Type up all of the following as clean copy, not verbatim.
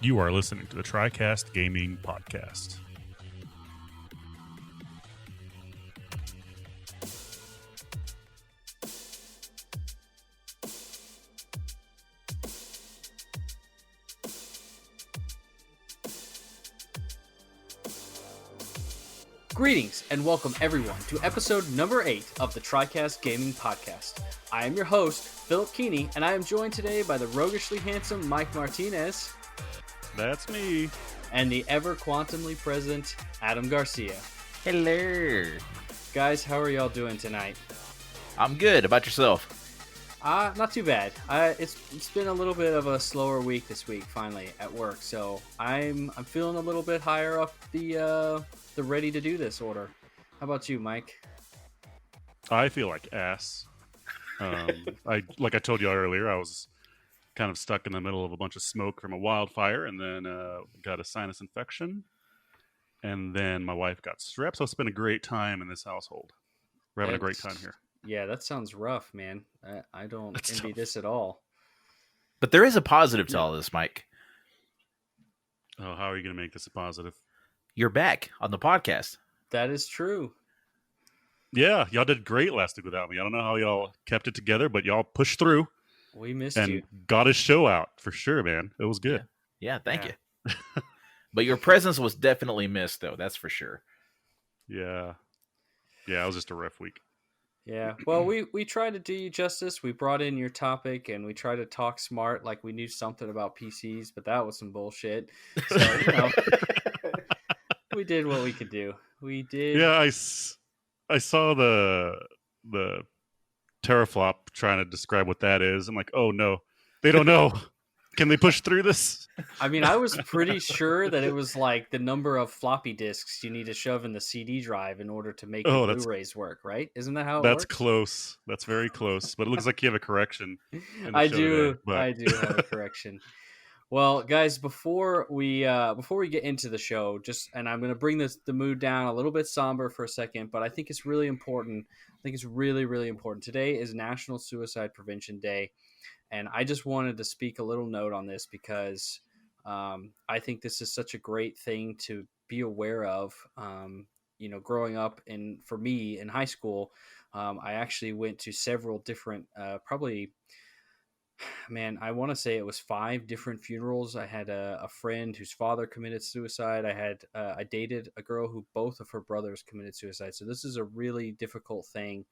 You are listening to the Tricast Gaming Podcast. Greetings and welcome everyone to episode number 8 of the Tricast Gaming Podcast. I am your host, Philip Keeney, and I am joined today by the roguishly handsome Mike Martinez. That's me. And the ever quantumly present Adam Garcia. Hello. Guys, how are y'all doing tonight? I'm good. About yourself? Not too bad. It's been a little bit of a slower week this week, finally, at work, so I'm feeling a little bit higher up the ready to do this order. How about you, Mike? I feel like ass. Like I told you earlier, I was kind of stuck in the middle of a bunch of smoke from a wildfire, and then got a sinus infection, and then my wife got strep. So it's been a great time in this household. We're having a great time here. Yeah, that sounds rough, man. I don't envy this at all. But there is a positive to all this, Mike. Oh, how are you going to make this a positive? You're back on the podcast. That is true. Yeah, y'all did great last week without me. I don't know how y'all kept it together, but y'all pushed through. We missed and you. Got his show out for sure, man. It was good. Yeah, thank you. But your presence was definitely missed, though. That's for sure. Yeah, it was just a rough week. Yeah, well, we tried to do you justice. We brought in your topic, and we tried to talk smart like we knew something about PCs, but that was some bullshit. So, we did what we could do. We did. Yeah, I saw the teraflop trying to describe what that is. I'm like, oh no, they don't know. Can they push through this? I mean, I was pretty sure that it was like the number of floppy disks you need to shove in the CD drive in order to make the Blu-rays work, right? Isn't that how it works? That's close. That's very close. But it looks like you have a correction. I do have a correction. Well, guys, before we get into the show, and I'm going to bring the mood down a little bit somber for a second, but I think it's really important. I think it's really, really important. Today is National Suicide Prevention Day. And I just wanted to speak a little note on this because I think this is such a great thing to be aware of. Growing up for me in high school, I actually went to several different, I want to say it was 5 different funerals. I had a friend whose father committed suicide. I dated a girl who both of her brothers committed suicide. So this is a really difficult thing.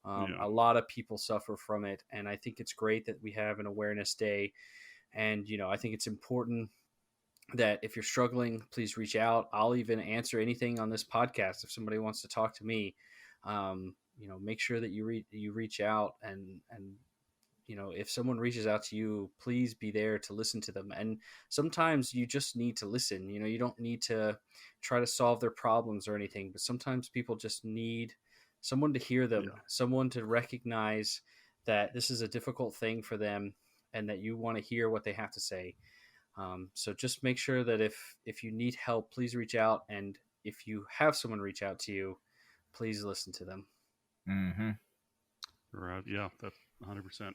A lot of people suffer from it, and I think it's great that we have an awareness day. And I think it's important that if you're struggling, please reach out. I'll even answer anything on this podcast if somebody wants to talk to me. Make sure that you reach out, and if someone reaches out to you, please be there to listen to them. And sometimes you just need to listen. You don't need to try to solve their problems or anything, but sometimes people just need someone to hear them, someone to recognize that this is a difficult thing for them and that you want to hear what they have to say. So just make sure that if you need help, please reach out. And if you have someone reach out to you, please listen to them. Mm-hmm. Right. Yeah, that's 100%.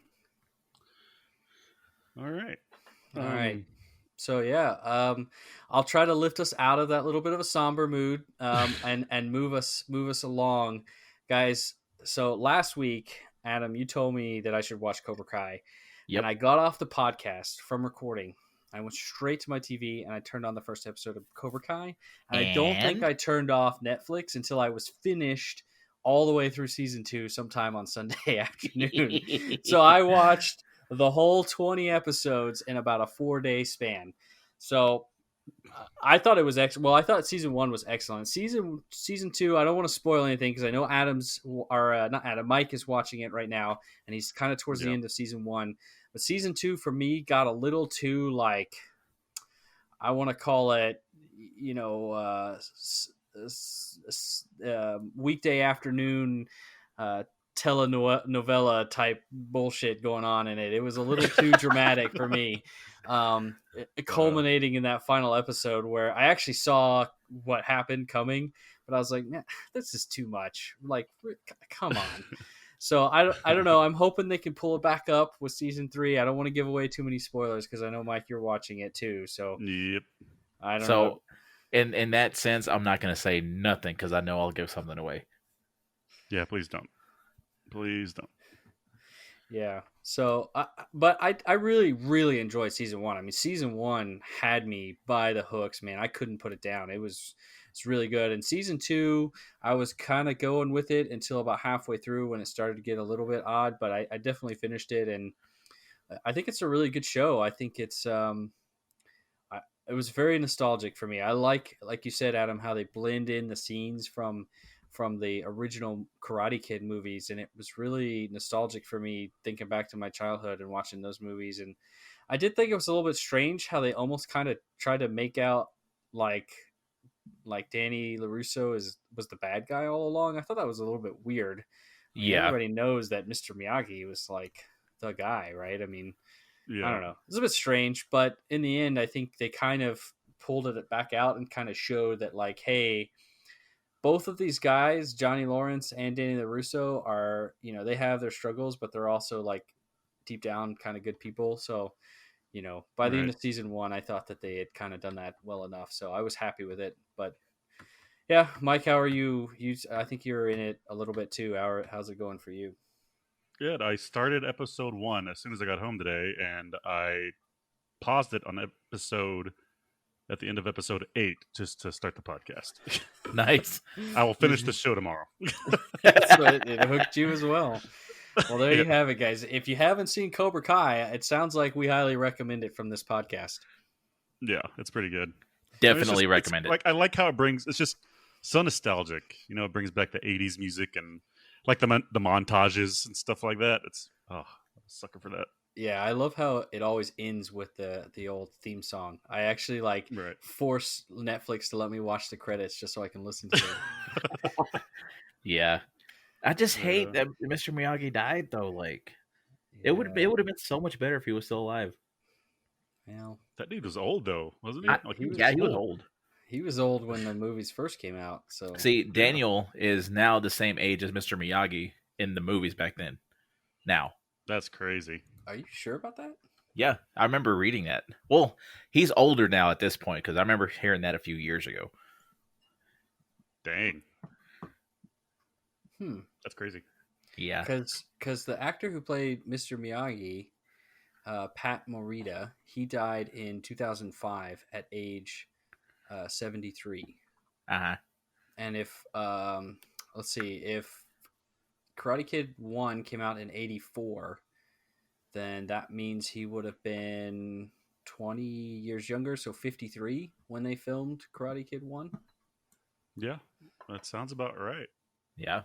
All right. All right. So I'll try to lift us out of that little bit of a somber mood, and move us along, guys. So last week, Adam, you told me that I should watch Cobra Kai, and I got off the podcast from recording. I went straight to my TV and I turned on the first episode of Cobra Kai, and I don't think I turned off Netflix until I was finished all the way through season 2 sometime on Sunday afternoon. So I watched the whole 20 episodes in about a 4-day span. So I thought it was excellent. Well, I thought season 1 was excellent. Season 2, I don't want to spoil anything because I know Mike is watching it right now, and he's kind of towards the end of season 1. But season 2 for me got a little too, I want to call it, weekday afternoon telenovela type bullshit going on in it. It was a little too dramatic for me, culminating in that final episode where I actually saw what happened coming, but I was like, nah, this is too much. Come on. So I don't know. I'm hoping they can pull it back up with season 3. I don't want to give away too many spoilers because I know Mike, you're watching it too. So Yep. I don't So, know. in that sense, I'm not going to say nothing because I know I'll give something away. Yeah, please don't. Please don't. Yeah. So, but I really, really enjoyed season 1. I mean, season 1 had me by the hooks, man. I couldn't put it down. It's really good. And season 2, I was kind of going with it until about halfway through when it started to get a little bit odd, but I definitely finished it. And I think it's a really good show. I think it was very nostalgic for me. I like you said, Adam, how they blend in the scenes from the original Karate Kid movies, and it was really nostalgic for me thinking back to my childhood and watching those movies. And I did think it was a little bit strange how they almost kind of tried to make out like Danny LaRusso was the bad guy all along. I thought that was a little bit weird. I mean, Yeah. everybody knows that Mr. Miyagi was like the guy, right? I mean, Yeah. I don't know. It's a bit strange, but in the end, I think they kind of pulled it back out and kind of showed that, like, hey, both of these guys, Johnny Lawrence and Danny LaRusso, are, they have their struggles, but they're also, like, deep down kind of good people. So, by the end of season 1, I thought that they had kind of done that well enough. So I was happy with it. But yeah, Mike, how are you? I think you're in it a little bit too. How's it going for you? Good. I started episode 1 as soon as I got home today, and I paused it on at the end of episode 8 just to start the podcast. Nice. I will finish the show tomorrow. So it hooked you as well. Well, there you have it, guys. If you haven't seen Cobra Kai, it sounds like we highly recommend it from this podcast. Yeah, it's pretty good. Definitely recommend it. Like, I like how it's just so nostalgic. It brings back the 80s music and like the montages and stuff like that. I'm a sucker for that. Yeah, I love how it always ends with the old theme song. I actually force Netflix to let me watch the credits just so I can listen to it. Yeah. I just hate that Mr. Miyagi died though. Like it would have been so much better if he was still alive. Well, that dude was old though, wasn't he? He was old. He was old when the movies first came out. So see, Daniel is now the same age as Mr. Miyagi in the movies back then. Now. That's crazy. Are you sure about that? Yeah, I remember reading that. Well, he's older now at this point because I remember hearing that a few years ago. Dang. That's crazy. Yeah. Because the actor who played Mr. Miyagi, Pat Morita, he died in 2005 at age 73. Uh-huh. And if let's see, if Karate Kid 1 came out in 84, then that means he would have been 20 years younger, so 53 when they filmed Karate Kid 1. Yeah, that sounds about right. Yeah.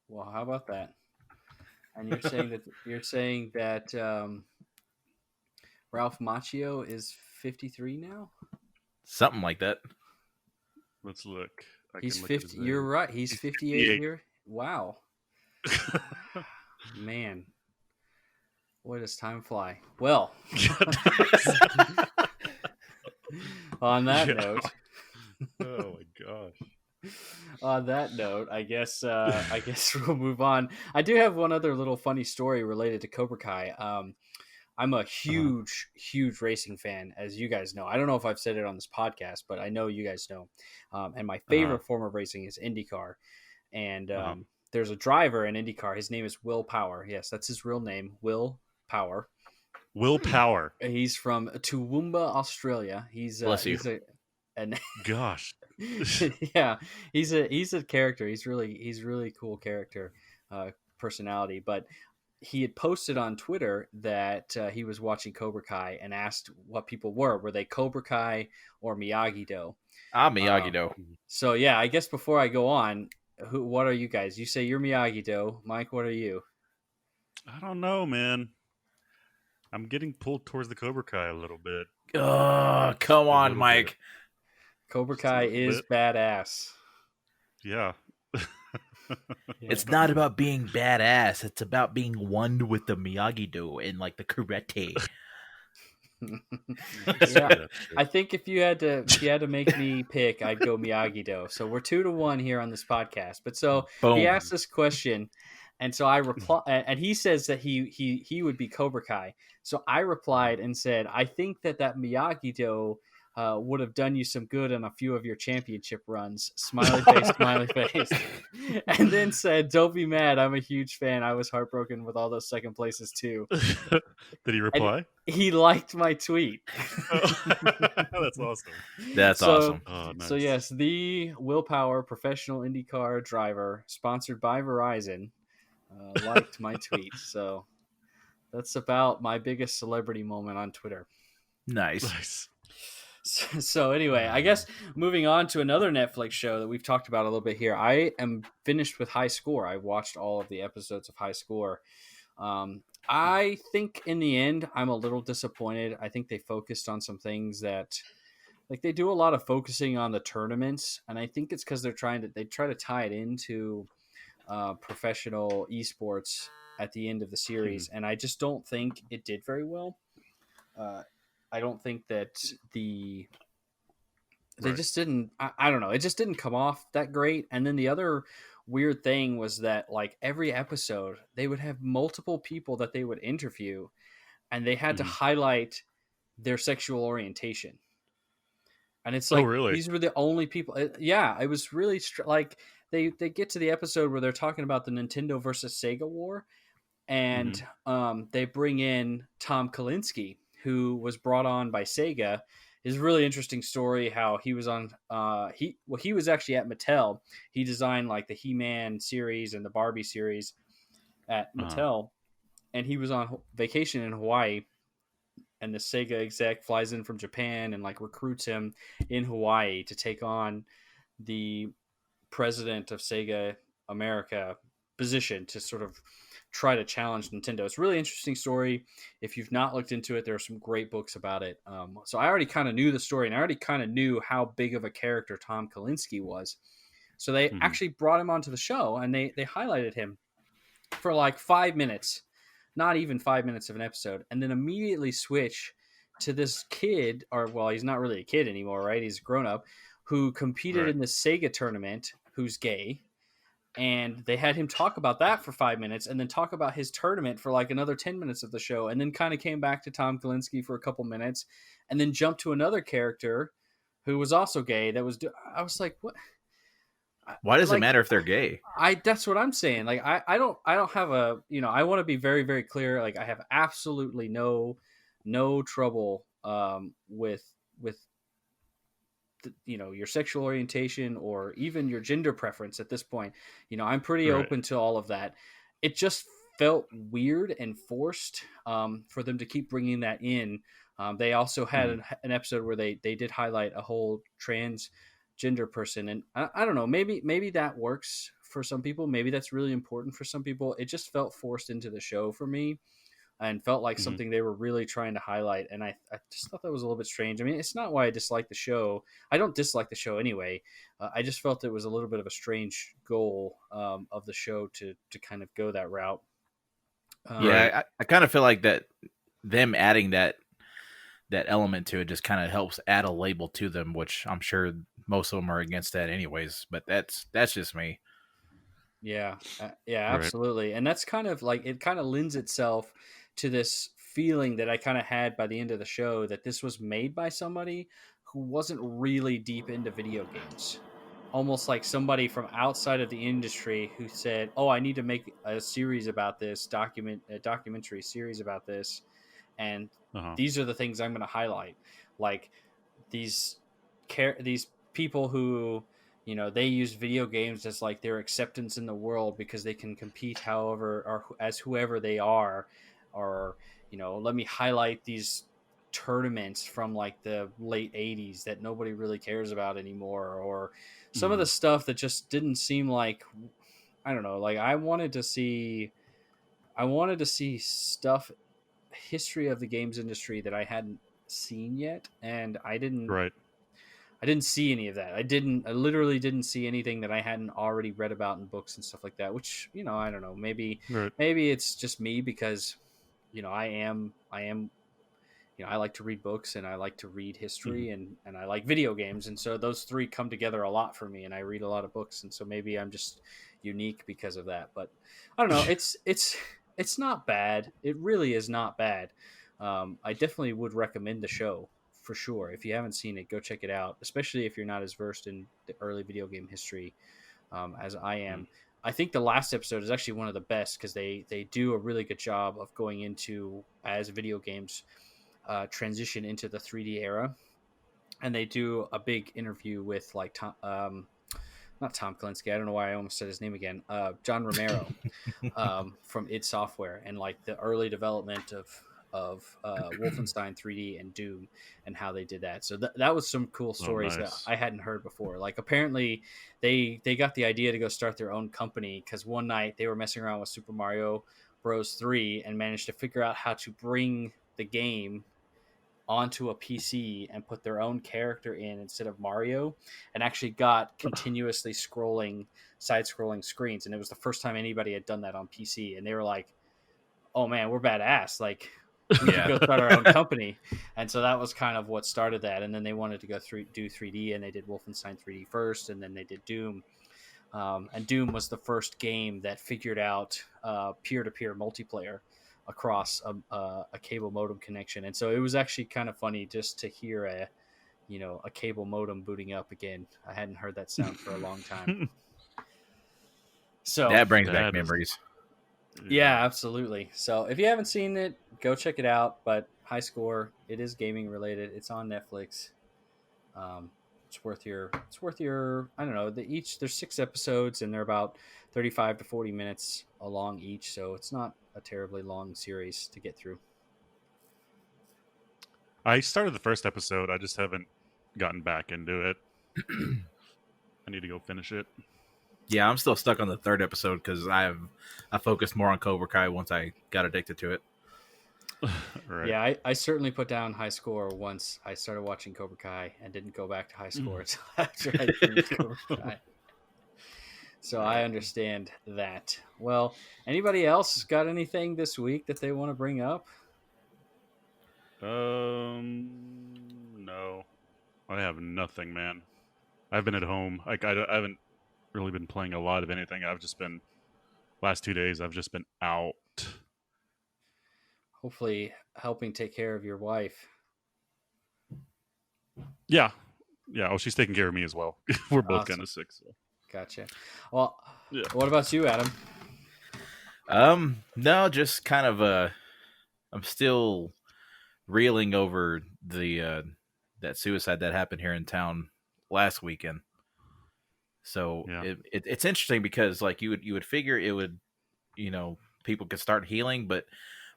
Well, how about that? And you're saying that Ralph Macchio is 53 now? Something like that. Let's look. He's 50. You're right. He's 58 here. Wow. Man. Boy, does time fly. Well, on that note. Oh my gosh. On that note, I guess we'll move on. I do have one other little funny story related to Cobra Kai. I'm a huge racing fan, as you guys know. I don't know if I've said it on this podcast, but I know you guys know. And my favorite form of racing is IndyCar. And there's a driver in IndyCar. His name is Will Power. Yes, that's his real name, Will Power. Will Power. He's from Toowoomba, Australia. Bless you. Gosh. Yeah, he's a character. He's really cool character, personality. But he had posted on Twitter that he was watching Cobra Kai and asked what people were they Cobra Kai or Miyagi-Do? Miyagi-Do. So yeah, I guess before I go on, what are you guys? You say you're Miyagi-Do. Mike, what are you? I don't know, man. I'm getting pulled towards the Cobra Kai a little bit. Oh, come on, Mike. Cobra Kai is badass. Yeah. It's not about being badass. It's about being one with the Miyagi-Do and like the karate. Yeah, I think if you had to make me pick, I'd go Miyagi-Do. So we're 2-1 here on this podcast. But so he Boom. asked this question, and so I reply, and he says that he would be Cobra Kai. So I replied and said, I think that Miyagi-Do would have done you some good on a few of your championship runs. Smiley face, smiley face. And then said, don't be mad. I'm a huge fan. I was heartbroken with all those second places too. Did he reply? And he liked my tweet. That's awesome. That's awesome. Oh, nice. So yes, the Willpower professional IndyCar driver, sponsored by Verizon, liked my tweet. So that's about my biggest celebrity moment on Twitter. Nice. So anyway, I guess moving on to another Netflix show that we've talked about a little bit here. I am finished with High Score. I watched all of the episodes of High Score. I think in the end, I'm a little disappointed. I think they focused on some things that, like, they do a lot of focusing on the tournaments, and I think it's because they try to tie it into professional esports at the end of the series, and I just don't think it did very well. I don't think that they just didn't. I don't know. It just didn't come off that great. And then the other weird thing was that, like, every episode they would have multiple people that they would interview, and they had to highlight their sexual orientation. And it's like, really? These were the only people. It was really like they get to the episode where they're talking about the Nintendo versus Sega war, and they bring in Tom Kalinske, who was brought on by Sega. Is a really interesting story how he was on he was actually at Mattel. He designed like the He-Man series and the Barbie series at Mattel, and he was on vacation in Hawaii, and the Sega exec flies in from Japan and like recruits him in Hawaii to take on the president of Sega America position to sort of try to challenge Nintendo. It's a really interesting story. If you've not looked into it, there are some great books about it. So I already kind of knew the story, and I already kind of knew how big of a character Tom Kalinske was. So they actually brought him onto the show, and they highlighted him for like 5 minutes, not even 5 minutes of an episode, and then immediately switch to this kid, or well, he's not really a kid anymore, right? He's a grown-up, who competed in the Sega tournament, who's gay. And they had him talk about that for 5 minutes, and then talk about his tournament for like another 10 minutes of the show, and then kind of came back to Tom Kalinske for a couple minutes, and then jumped to another character who was also gay. I was like, what? Why does it matter if they're gay? That's what I'm saying. Like, I don't have a, I want to be very, very clear. Like, I have absolutely no trouble with your sexual orientation or even your gender preference at this point. I'm pretty open to all of that. It just felt weird and forced for them to keep bringing that in. They also had an episode where they did highlight a whole transgender person, and I don't know, maybe that works for some people, maybe that's really important for some people. It just felt forced into the show for me, and felt like something they were really trying to highlight. And I just thought that was a little bit strange. I mean, it's not why I dislike the show. I don't dislike the show anyway. I just felt it was a little bit of a strange goal of the show to kind of go that route. I kind of feel like that them adding that element to it just kind of helps add a label to them, which I'm sure most of them are against that anyways. But that's just me. Yeah, absolutely. And that's kind of like, it kind of lends itself to this feeling that I kind of had by the end of the show, that this was made by somebody who wasn't really deep into video games. Almost like somebody from outside of the industry who said, oh, I need to make a series about this, a documentary series about this. And these are the things I'm going to highlight. Like these people who, they use video games as like their acceptance in the world because they can compete however or as whoever they are. Or, let me highlight these tournaments from like the late 80s that nobody really cares about anymore. Or some of the stuff that just didn't seem like, I don't know, like I wanted to see stuff, history of the games industry that I hadn't seen yet. And I didn't see any of that. I literally didn't see anything that I hadn't already read about in books and stuff like that, which, I don't know, maybe it's just me because, I am, I like to read books and I like to read history and I like video games. And so those three come together a lot for me, and I read a lot of books. And so maybe I'm just unique because of that, but I don't know. It's not bad. It really is not bad. I definitely would recommend the show for sure. If you haven't seen it, go check it out, especially if you're not as versed in the early video game history as I am. I think the last episode is actually one of the best because they do a really good job of going into as video games transition into the 3D era, and they do a big interview with like not Tom Kalinske. I don't know why I almost said his name again. John Romero from id Software, and like the early development of Wolfenstein 3D and Doom and how they did that. So that was some cool stories that I hadn't heard before. Like apparently they got the idea to go start their own company because one night they were messing around with Super Mario Bros. 3 and managed to figure out how to bring the game onto a PC and put their own character in instead of Mario, and actually got continuously side-scrolling screens. And it was the first time anybody had done that on PC. And they were like, oh man, we're badass. Like, we could go start our own company. And so that was kind of what started that. And then they wanted to go do 3D, and they did Wolfenstein 3D first, and then they did Doom. And Doom was the first game that figured out peer-to-peer multiplayer across a cable modem connection. And so it was actually kind of funny just to hear a cable modem booting up again. I hadn't heard that sound for a long time. So that brings back memories. Yeah, absolutely. So if you haven't seen it, go check it out. But High Score, it is gaming related. It's on Netflix. It's worth your I don't know, there's 6 episodes and they're about 35 to 40 minutes along each, so it's not a terribly long series to get through. I started the first episode. I just haven't gotten back into it. I need to go finish it. Yeah, I'm still stuck on the 3rd episode because I focused more on Cobra Kai once I got addicted to it. Right. Yeah, I certainly put down High Score once I started watching Cobra Kai and didn't go back to High Score until after I finished Cobra Kai. So I understand that. Well, anybody else got anything this week that they want to bring up? No. I have nothing, man. I've been at home. I haven't really been playing a lot of anything. Last 2 days, I've just been out. Hopefully helping take care of your wife. Yeah. Oh, she's taking care of me as well. We're both kind of sick. So. Gotcha. Well, yeah. What about you, Adam? No, just kind of I'm still reeling over the that suicide that happened here in town last weekend. So yeah. It's interesting because like you would figure it would, people could start healing, but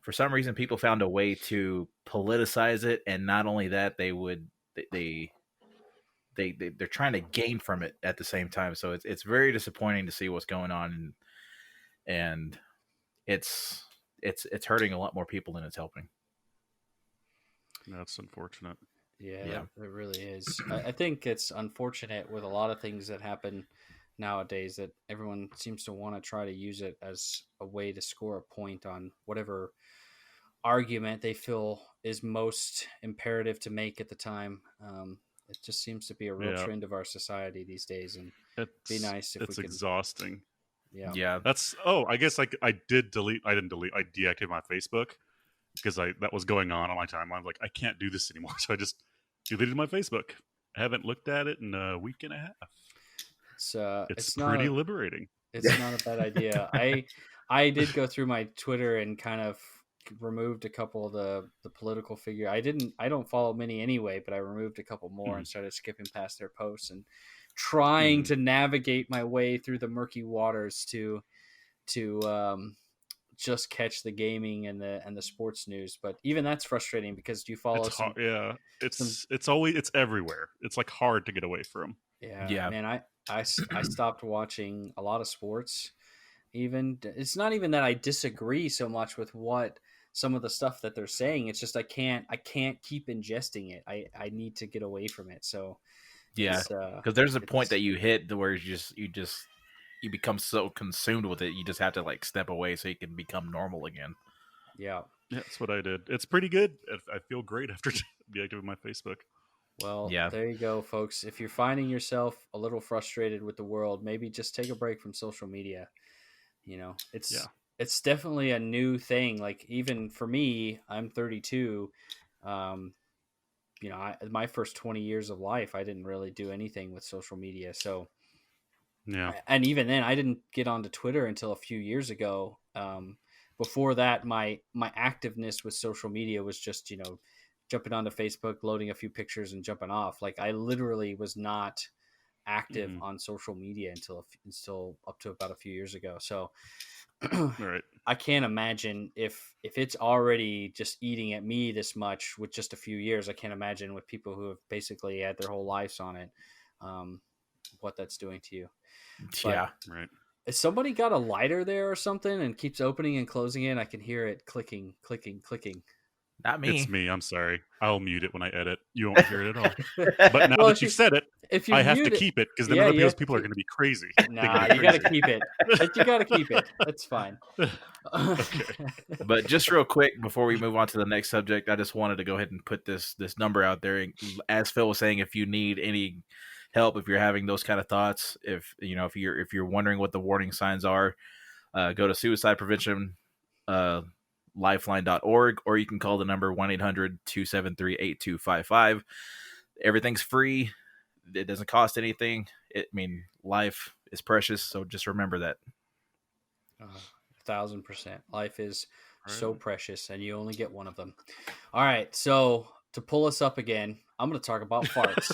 for some reason people found a way to politicize it, and not only that, they're trying to gain from it at the same time. So it's very disappointing to see what's going on, and it's hurting a lot more people than it's helping. That's unfortunate. Yeah. It really is. I think it's unfortunate with a lot of things that happen nowadays that everyone seems to want to try to use it as a way to score a point on whatever argument they feel is most imperative to make at the time. It just seems to be a real trend of our society these days, and it'd be nice if it's exhausting. Yeah. That's I guess like I deactivated my Facebook because that was going on my timeline. I'm like, I can't do this anymore, so I just deleted my Facebook. I haven't looked at it in a week and a half. It's pretty liberating. It's not a bad idea. I did go through my Twitter and kind of removed a couple of the political figure. I don't follow many anyway, but I removed a couple more and started skipping past their posts and trying to navigate my way through the murky waters to just catch the gaming and the sports news. But even that's frustrating because you follow it's everywhere. It's like hard to get away from. Yeah. Man, I stopped watching a lot of sports. Even it's not even that I disagree so much with what some of the stuff that they're saying. It's just I can't keep ingesting it. I need to get away from it. So because there's a point that you hit where you become so consumed with it, you just have to like step away so you can become normal again. Yeah, Yeah, that's what I did. It's pretty good. I feel great after deactivating my Facebook. Well, there you go, folks. If you're finding yourself a little frustrated with the world, maybe just take a break from social media. It's definitely a new thing. Like, even for me, I'm 32. My first 20 years of life, I didn't really do anything with social media. So, and even then, I didn't get onto Twitter until a few years ago. Before that, my activeness with social media was just, jumping onto Facebook, loading a few pictures, and jumping off. Like, I literally was not active on social media until up to about a few years ago. So, right. I can't imagine if it's already just eating at me this much with just a few years. I can't imagine with people who have basically had their whole lives on it, what that's doing to you. Right. Has somebody got a lighter there or something and keeps opening and closing it? I can hear it clicking, clicking, clicking. Not me. It's me. I'm sorry. I'll mute it when I edit. You won't hear it at all. But now that you've said it, I have to keep it because then other people's people are going to be crazy. Nah, you got to keep it. You got to keep it. That's fine. Okay. But just real quick before we move on to the next subject, I just wanted to go ahead and put this number out there. As Phil was saying, if you need any help, if you're having those kind of thoughts, if you're wondering what the warning signs are, go to suicide prevention lifeline.org, or you can call the number 1-800-273-8255. Everything's free. It doesn't cost anything. Life is precious, so just remember that. 1,000%. Life is so precious, and you only get one of them. All right, so to pull us up again, I'm going to talk about farts.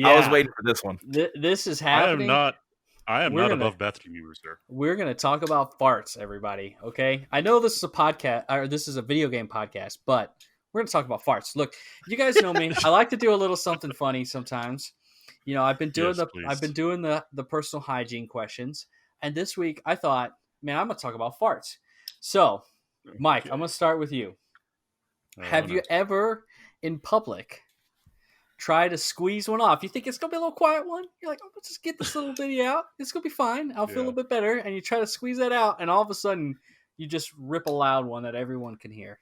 I was waiting for this one. This is happening. I am not above bathroom humor, sir. We're going to talk about farts, everybody, okay? I know this is a podcast, or this is a video game podcast, but we're going to talk about farts. Look, you guys know me. I like to do a little something funny sometimes. I've been doing the personal hygiene questions, and this week I thought, man, I'm going to talk about farts. So, Mike, I'm going to start with you. Have you ever in public try to squeeze one off? You think it's going to be a little quiet one? You're like, let's just get this little bitty out. It's going to be fine. I'll feel a little bit better. And you try to squeeze that out, and all of a sudden, you just rip a loud one that everyone can hear.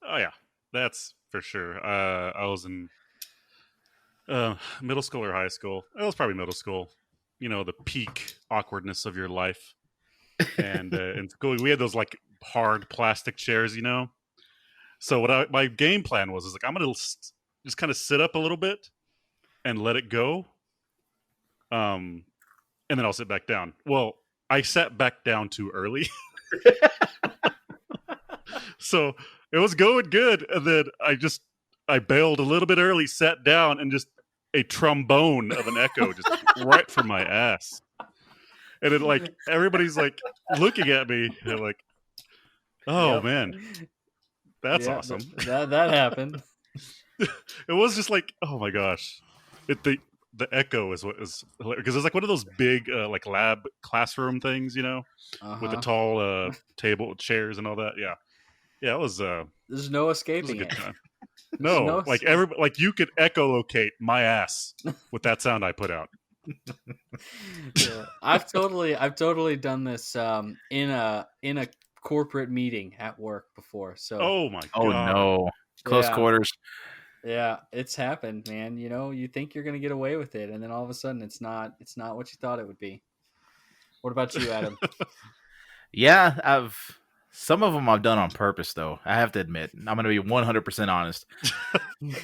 Oh, yeah. That's for sure. I was in middle school or high school. It was probably middle school. The peak awkwardness of your life. And in school, we had those, like, hard plastic chairs, So what my game plan was like, I'm going to just kind of sit up a little bit and let it go. And then I'll sit back down. Well, I sat back down too early. So it was going good. And then I bailed a little bit early, sat down, and just a trombone of an echo just right from my ass. And it, like, everybody's like looking at me. And they're like, oh, man, that's awesome. That happened. It was just like, oh my gosh, the echo is what is hilarious, because it's like one of those big like lab classroom things, with the tall table chairs and all that. Yeah, it was. There's no escaping it. No, like you could echolocate my ass with that sound I put out. I've totally done this in a corporate meeting at work before. So oh my god, oh no, close quarters. Yeah, it's happened, man. You think you're gonna get away with it, and then all of a sudden, it's not what you thought it would be. What about you, Adam? Yeah, some of them I've done on purpose, though. I have to admit, I'm gonna be 100% honest.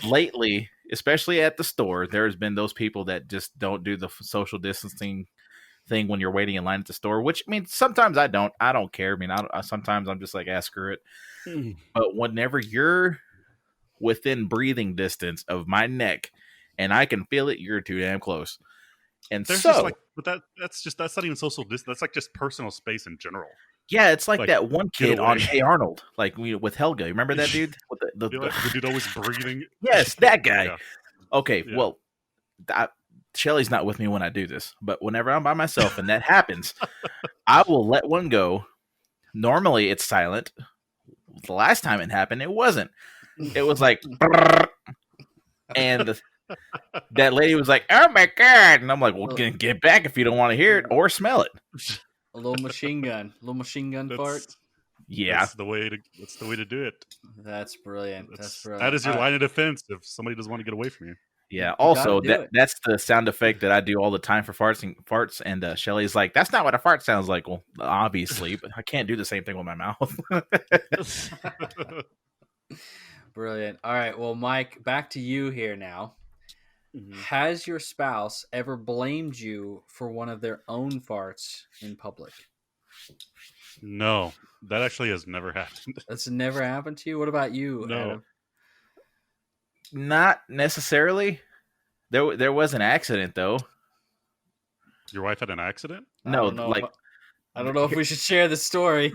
Lately, especially at the store, there's been those people that just don't do the social distancing thing when you're waiting in line at the store. Which, sometimes I don't care. Sometimes I'm just like, screw it. But whenever you're within breathing distance of my neck and I can feel it, you're too damn close. And there's so, that's not even social distance. That's like just personal space in general. Yeah, it's like that one kid on Hey Arnold, like with Helga. Remember that dude? With the dude always breathing. Yes, that guy. Yeah. Okay, yeah. Well, Shelly's not with me when I do this, but whenever I'm by myself and that happens, I will let one go. Normally, it's silent. The last time it happened, it wasn't. It was like, and that lady was like, "Oh my god!" And I'm like, "Well, get back if you don't want to hear it or smell it." A little machine gun fart. Yeah, that's the way to do it. That's brilliant. That's brilliant. That is your line of defense if somebody doesn't want to get away from you. Yeah. You Also, gotta do that's the sound effect that I do all the time for farts. And Shelly's like, "That's not what a fart sounds like." Well, obviously, but I can't do the same thing with my mouth. Brilliant. All right. Well, Mike, back to you here now. Mhm. Has your spouse ever blamed you for one of their own farts in public? No, that actually has never happened. That's never happened to you? What about you, No. Adam? Not necessarily. There was an accident though. Your wife had an accident? No, I don't know if we should share the story.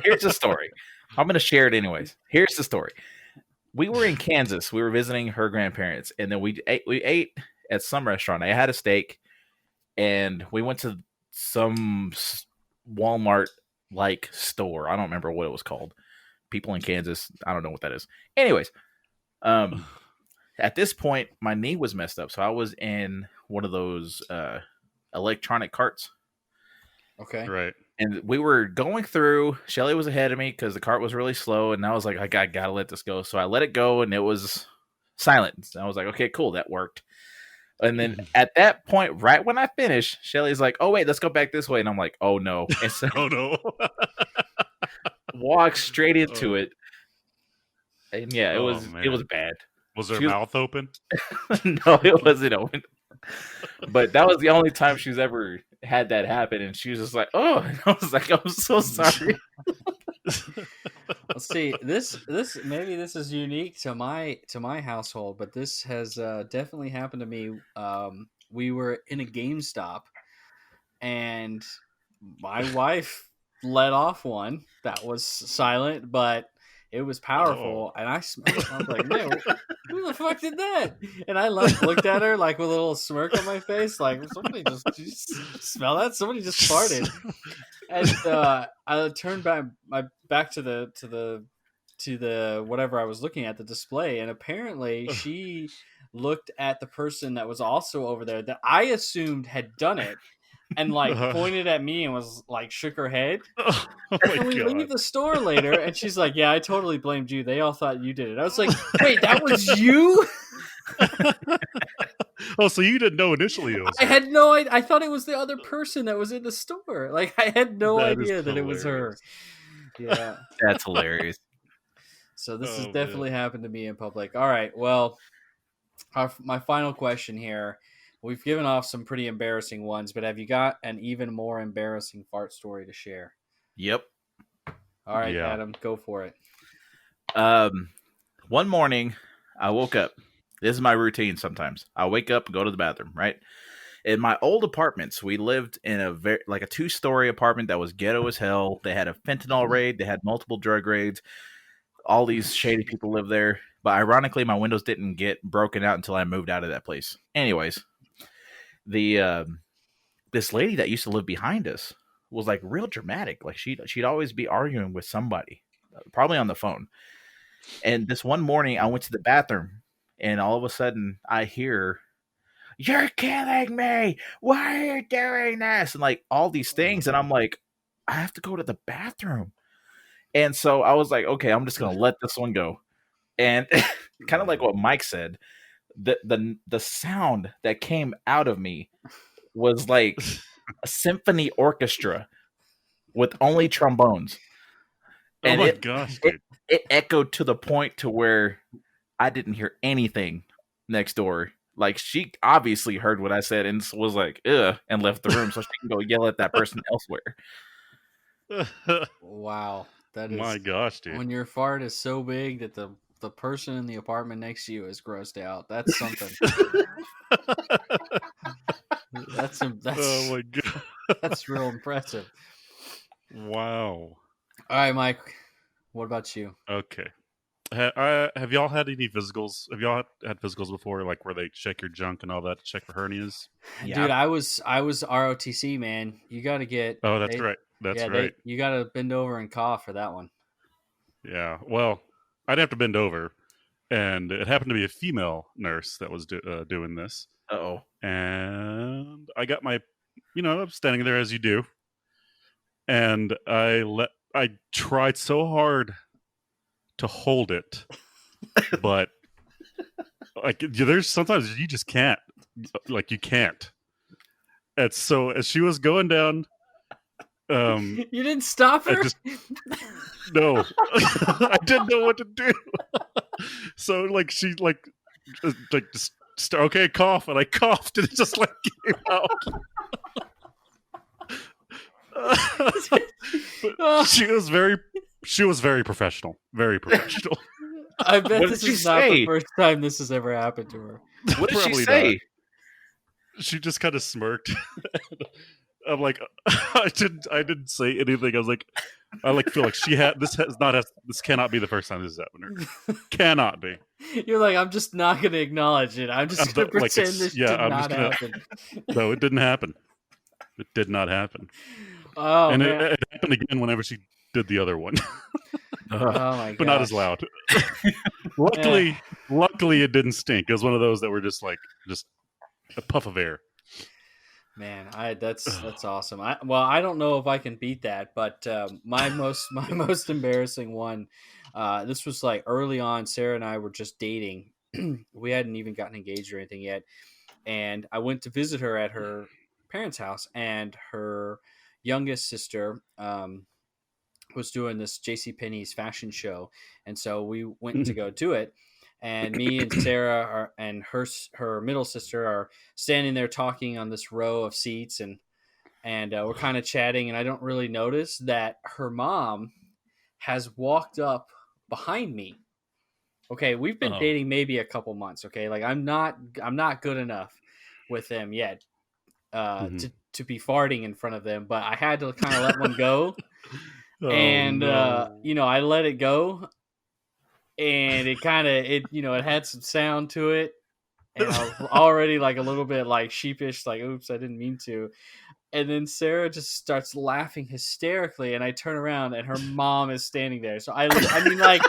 Here's the story. I'm going to share it anyways. Here's the story. We were in Kansas. We were visiting her grandparents, and then we ate at some restaurant. I had a steak, and we went to some Walmart-like store. I don't remember what it was called. People in Kansas, I don't know what that is. Anyways, at this point, my knee was messed up, so I was in one of those electronic carts. Okay. Right. And we were going through. Shelly was ahead of me because the cart was really slow, and I was like, I gotta let this go. So I let it go, and it was silent. And I was like, okay, cool, that worked. And then at that point, right when I finished, Shelly's like, "Oh wait, let's go back this way." And I'm like, "Oh no!" And so Oh no. walk straight into it. And yeah, it was bad. Was her mouth open? No, it wasn't open. But that was the only time she's ever had that happen, and she was just like, "Oh," and I was like, "I'm so sorry." Let's see. This maybe this is unique to my household, but this has definitely happened to me. We were in a GameStop, and my wife let off one that was silent, but it was powerful, and I smelled it. I was like, "Man, who the fuck did that?" And I looked at her like with a little smirk on my face, like, "Somebody did you smell that? Somebody just farted." And I turned back to the whatever I was looking at, the display, and apparently she looked at the person that was also over there that I assumed had done it, and like pointed at me and was like shook her head. And we leave the store later, and she's like, "Yeah, I totally blamed you. They all thought you did it." I was like, "Wait, that was you?" Oh, so you didn't know initially it was I had no idea. I thought it was the other person that was in the store. Like, I had no idea that it was her. Yeah. That's hilarious. So this has definitely happened to me in public. All right. Well, my final question here. We've given off some pretty embarrassing ones, but have you got an even more embarrassing fart story to share? Yep. All right, Adam, go for it. One morning, I woke up. This is my routine sometimes. I wake up and go to the bathroom, right? In my old apartments, we lived in a a 2-story apartment that was ghetto as hell. They had a fentanyl raid. They had multiple drug raids. All these shady people lived there. But ironically, my windows didn't get broken out until I moved out of that place. Anyways, this lady that used to live behind us was like real dramatic. Like she'd always be arguing with somebody, probably on the phone. And this one morning, I went to the bathroom, and all of a sudden, I hear, "You're killing me! Why are you doing this?" And like all these things, and I'm like, I have to go to the bathroom. And so I was like, okay, I'm just gonna let this one go. And kind of like what Mike said, the sound that came out of me was like a symphony orchestra with only trombones. And oh my gosh, dude. It echoed to the point to where I didn't hear anything next door. Like, she obviously heard what I said and was like, "Ugh," and left the room so she can go yell at that person elsewhere. Wow. That is, my gosh, dude. When your fart is so big that the person in the apartment next to you is grossed out. That's something. that's oh my god. That's real impressive. Wow. All right, Mike. What about you? Okay. Have y'all had any physicals? Have y'all had physicals before, like where they check your junk and all that to check for hernias? Yeah. Dude, I was ROTC, man. You got to get. Oh, that's right. That's right. You got to bend over and cough for that one. Yeah. Well, I'd have to bend over, and it happened to be a female nurse that was doing this. Uh-oh. And I got my, I'm standing there as you do, and I let I tried so hard to hold it, but like there's sometimes you just can't. Like you can't. And so as she was going down, you didn't stop her? No. I didn't know what to do. So like she just okay, cough, and I coughed and it just like came out. But she was very professional. Very professional. I bet this is not the first time this has ever happened to her. What did she say? Not. She just kind of smirked. I'm like, I didn't say anything. I was like, I like feel like this cannot be the first time this has happened to her. Cannot be. You're like, I'm just not going to acknowledge it. I'm just going to pretend this did not happen. No, it didn't happen. It did not happen. Oh, and man. It happened again whenever she did the other one. Oh my god! But not as loud. Luckily, it didn't stink. It was one of those that were just a puff of air. Man, that's awesome. I don't know if I can beat that, but my most embarrassing one. This was like early on. Sarah and I were just dating. We hadn't even gotten engaged or anything yet, and I went to visit her at her parents' house, and her youngest sister was doing this JCPenney's fashion show, and so we went to go do it. And me and Sarah and her middle sister are standing there talking on this row of seats, and we're kind of chatting. And I don't really notice that her mom has walked up behind me. Okay, we've been dating maybe a couple months. Okay, like I'm not good enough with them yet to be farting in front of them, but I had to kind of let one go. I let it go. And it had some sound to it. And I was already like a little bit like sheepish, like, oops, I didn't mean to. And then Sarah just starts laughing hysterically. And I turn around and her mom is standing there. So I mean, like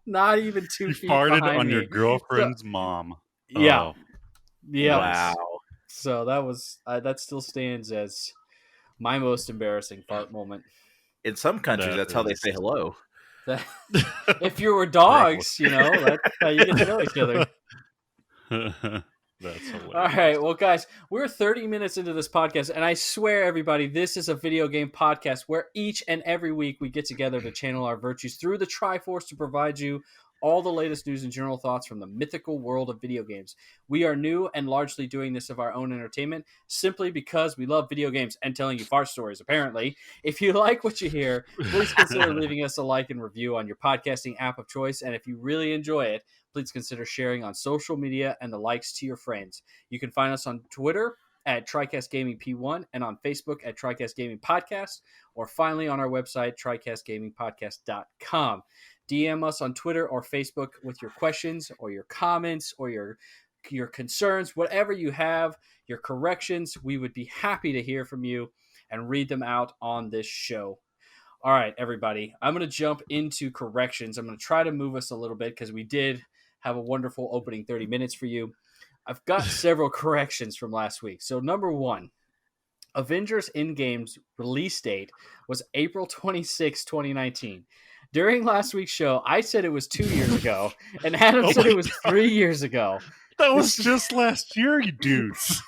not even 2 feet farted behind on me. your girlfriend's mom. Yeah. Oh. Yeah. Wow. So that was, that still stands as my most embarrassing fart moment. In some countries, that's how they say hello. If you were dogs, that's how you get to know each other. That's hilarious. All right, well, guys, we're 30 minutes into this podcast, and I swear, everybody, this is a video game podcast where each and every week we get together to channel our virtues through the Triforce to provide you all the latest news and general thoughts from the mythical world of video games. We are new and largely doing this of our own entertainment simply because we love video games and telling you fart stories, apparently. If you like what you hear, please consider leaving us a like and review on your podcasting app of choice. And if you really enjoy it, please consider sharing on social media and the likes to your friends. You can find us on Twitter at Tricast Gaming P1 and on Facebook at Tricast Gaming Podcast, or finally on our website, tricastgamingpodcast.com. DM us on Twitter or Facebook with your questions or your comments or your concerns, whatever you have, your corrections. We would be happy to hear from you and read them out on this show. All right, everybody, I'm going to jump into corrections. I'm going to try to move us a little bit because we did have a wonderful opening 30 minutes for you. I've got several corrections from last week. So number one, Avengers Endgame's release date was April 26, 2019. During last week's show, I said it was 2 years ago, and Adam said it was 3 years ago. That was just last year, you dudes.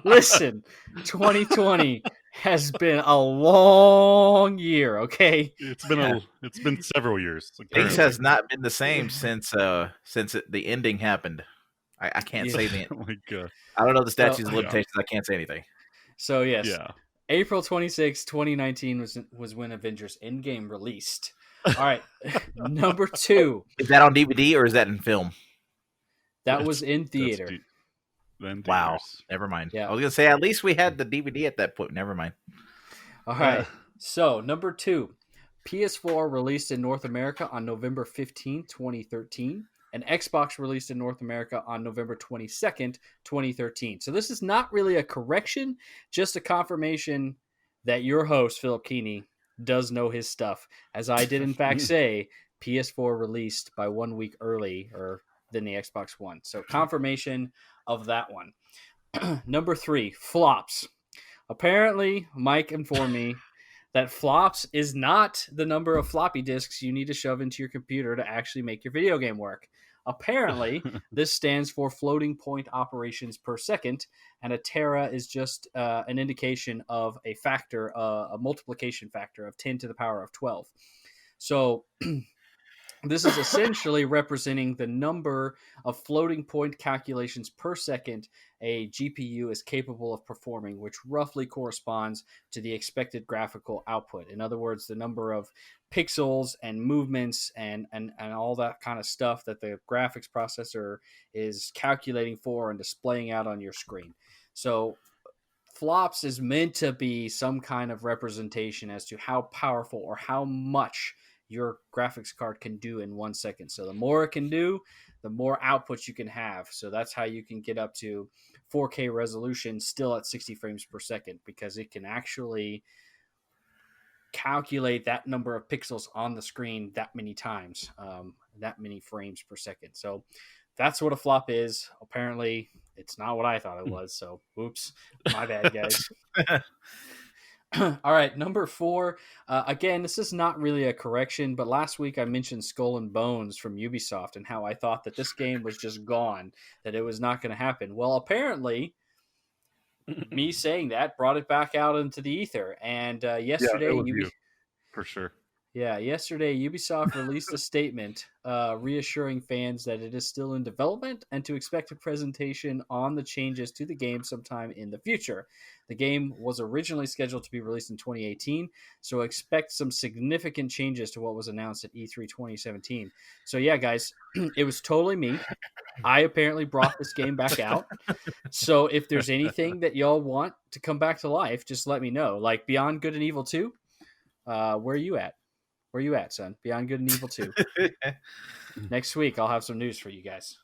Listen, 2020 has been a long year, okay? It's been several years. Things has not been the same since the ending happened. I can't say the Oh my God. I don't know the statutes of limitations. I can't say anything. So yes, April 26, 2019 was when Avengers Endgame released. All right, number two. Is that on DVD or is that in film? That was in theater. Wow, never mind. Yeah. I was gonna say at least we had the DVD at that point. Never mind. All right. So number two, PS4 released in North America on November 15, 2013. And Xbox released in North America on November 22nd, 2013. So this is not really a correction, just a confirmation that your host, Philip Keeney, does know his stuff. As I did, in fact, say, PS4 released by 1 week earlier than the Xbox One. So confirmation of that one. Number three, flops. Apparently, Mike informed me that flops is not the number of floppy disks you need to shove into your computer to actually make your video game work. Apparently, this stands for floating point operations per second, and a tera is just an indication of a factor, a multiplication factor of 10 to the power of 12. So this is essentially representing the number of floating point calculations per second a GPU is capable of performing, which roughly corresponds to the expected graphical output. In other words, the number of pixels and movements and all that kind of stuff that the graphics processor is calculating for and displaying out on your screen. So flops is meant to be some kind of representation as to how powerful or how much your graphics card can do in 1 second. So the more it can do, the more output you can have. So that's how you can get up to 4K resolution still at 60 frames per second, because it can actually calculate that number of pixels on the screen that many times, that many frames per second. So that's what a flop is. Apparently, it's not what I thought it was. So, oops, my bad, guys. All right, number 4. Again, this is not really a correction, but last week I mentioned Skull and Bones from Ubisoft and how I thought that this game was just gone, that it was not going to happen. Well, apparently, me saying that brought it back out into the ether. And yesterday, for sure. Yeah, yesterday Ubisoft released a statement reassuring fans that it is still in development and to expect a presentation on the changes to the game sometime in the future. The game was originally scheduled to be released in 2018, so expect some significant changes to what was announced at E3 2017. So yeah, guys, it was totally me. I apparently brought this game back out. So if there's anything that y'all want to come back to life, just let me know. Like Beyond Good and Evil 2, where are you at? Where you at, son? Beyond Good and Evil 2. Next week, I'll have some news for you guys.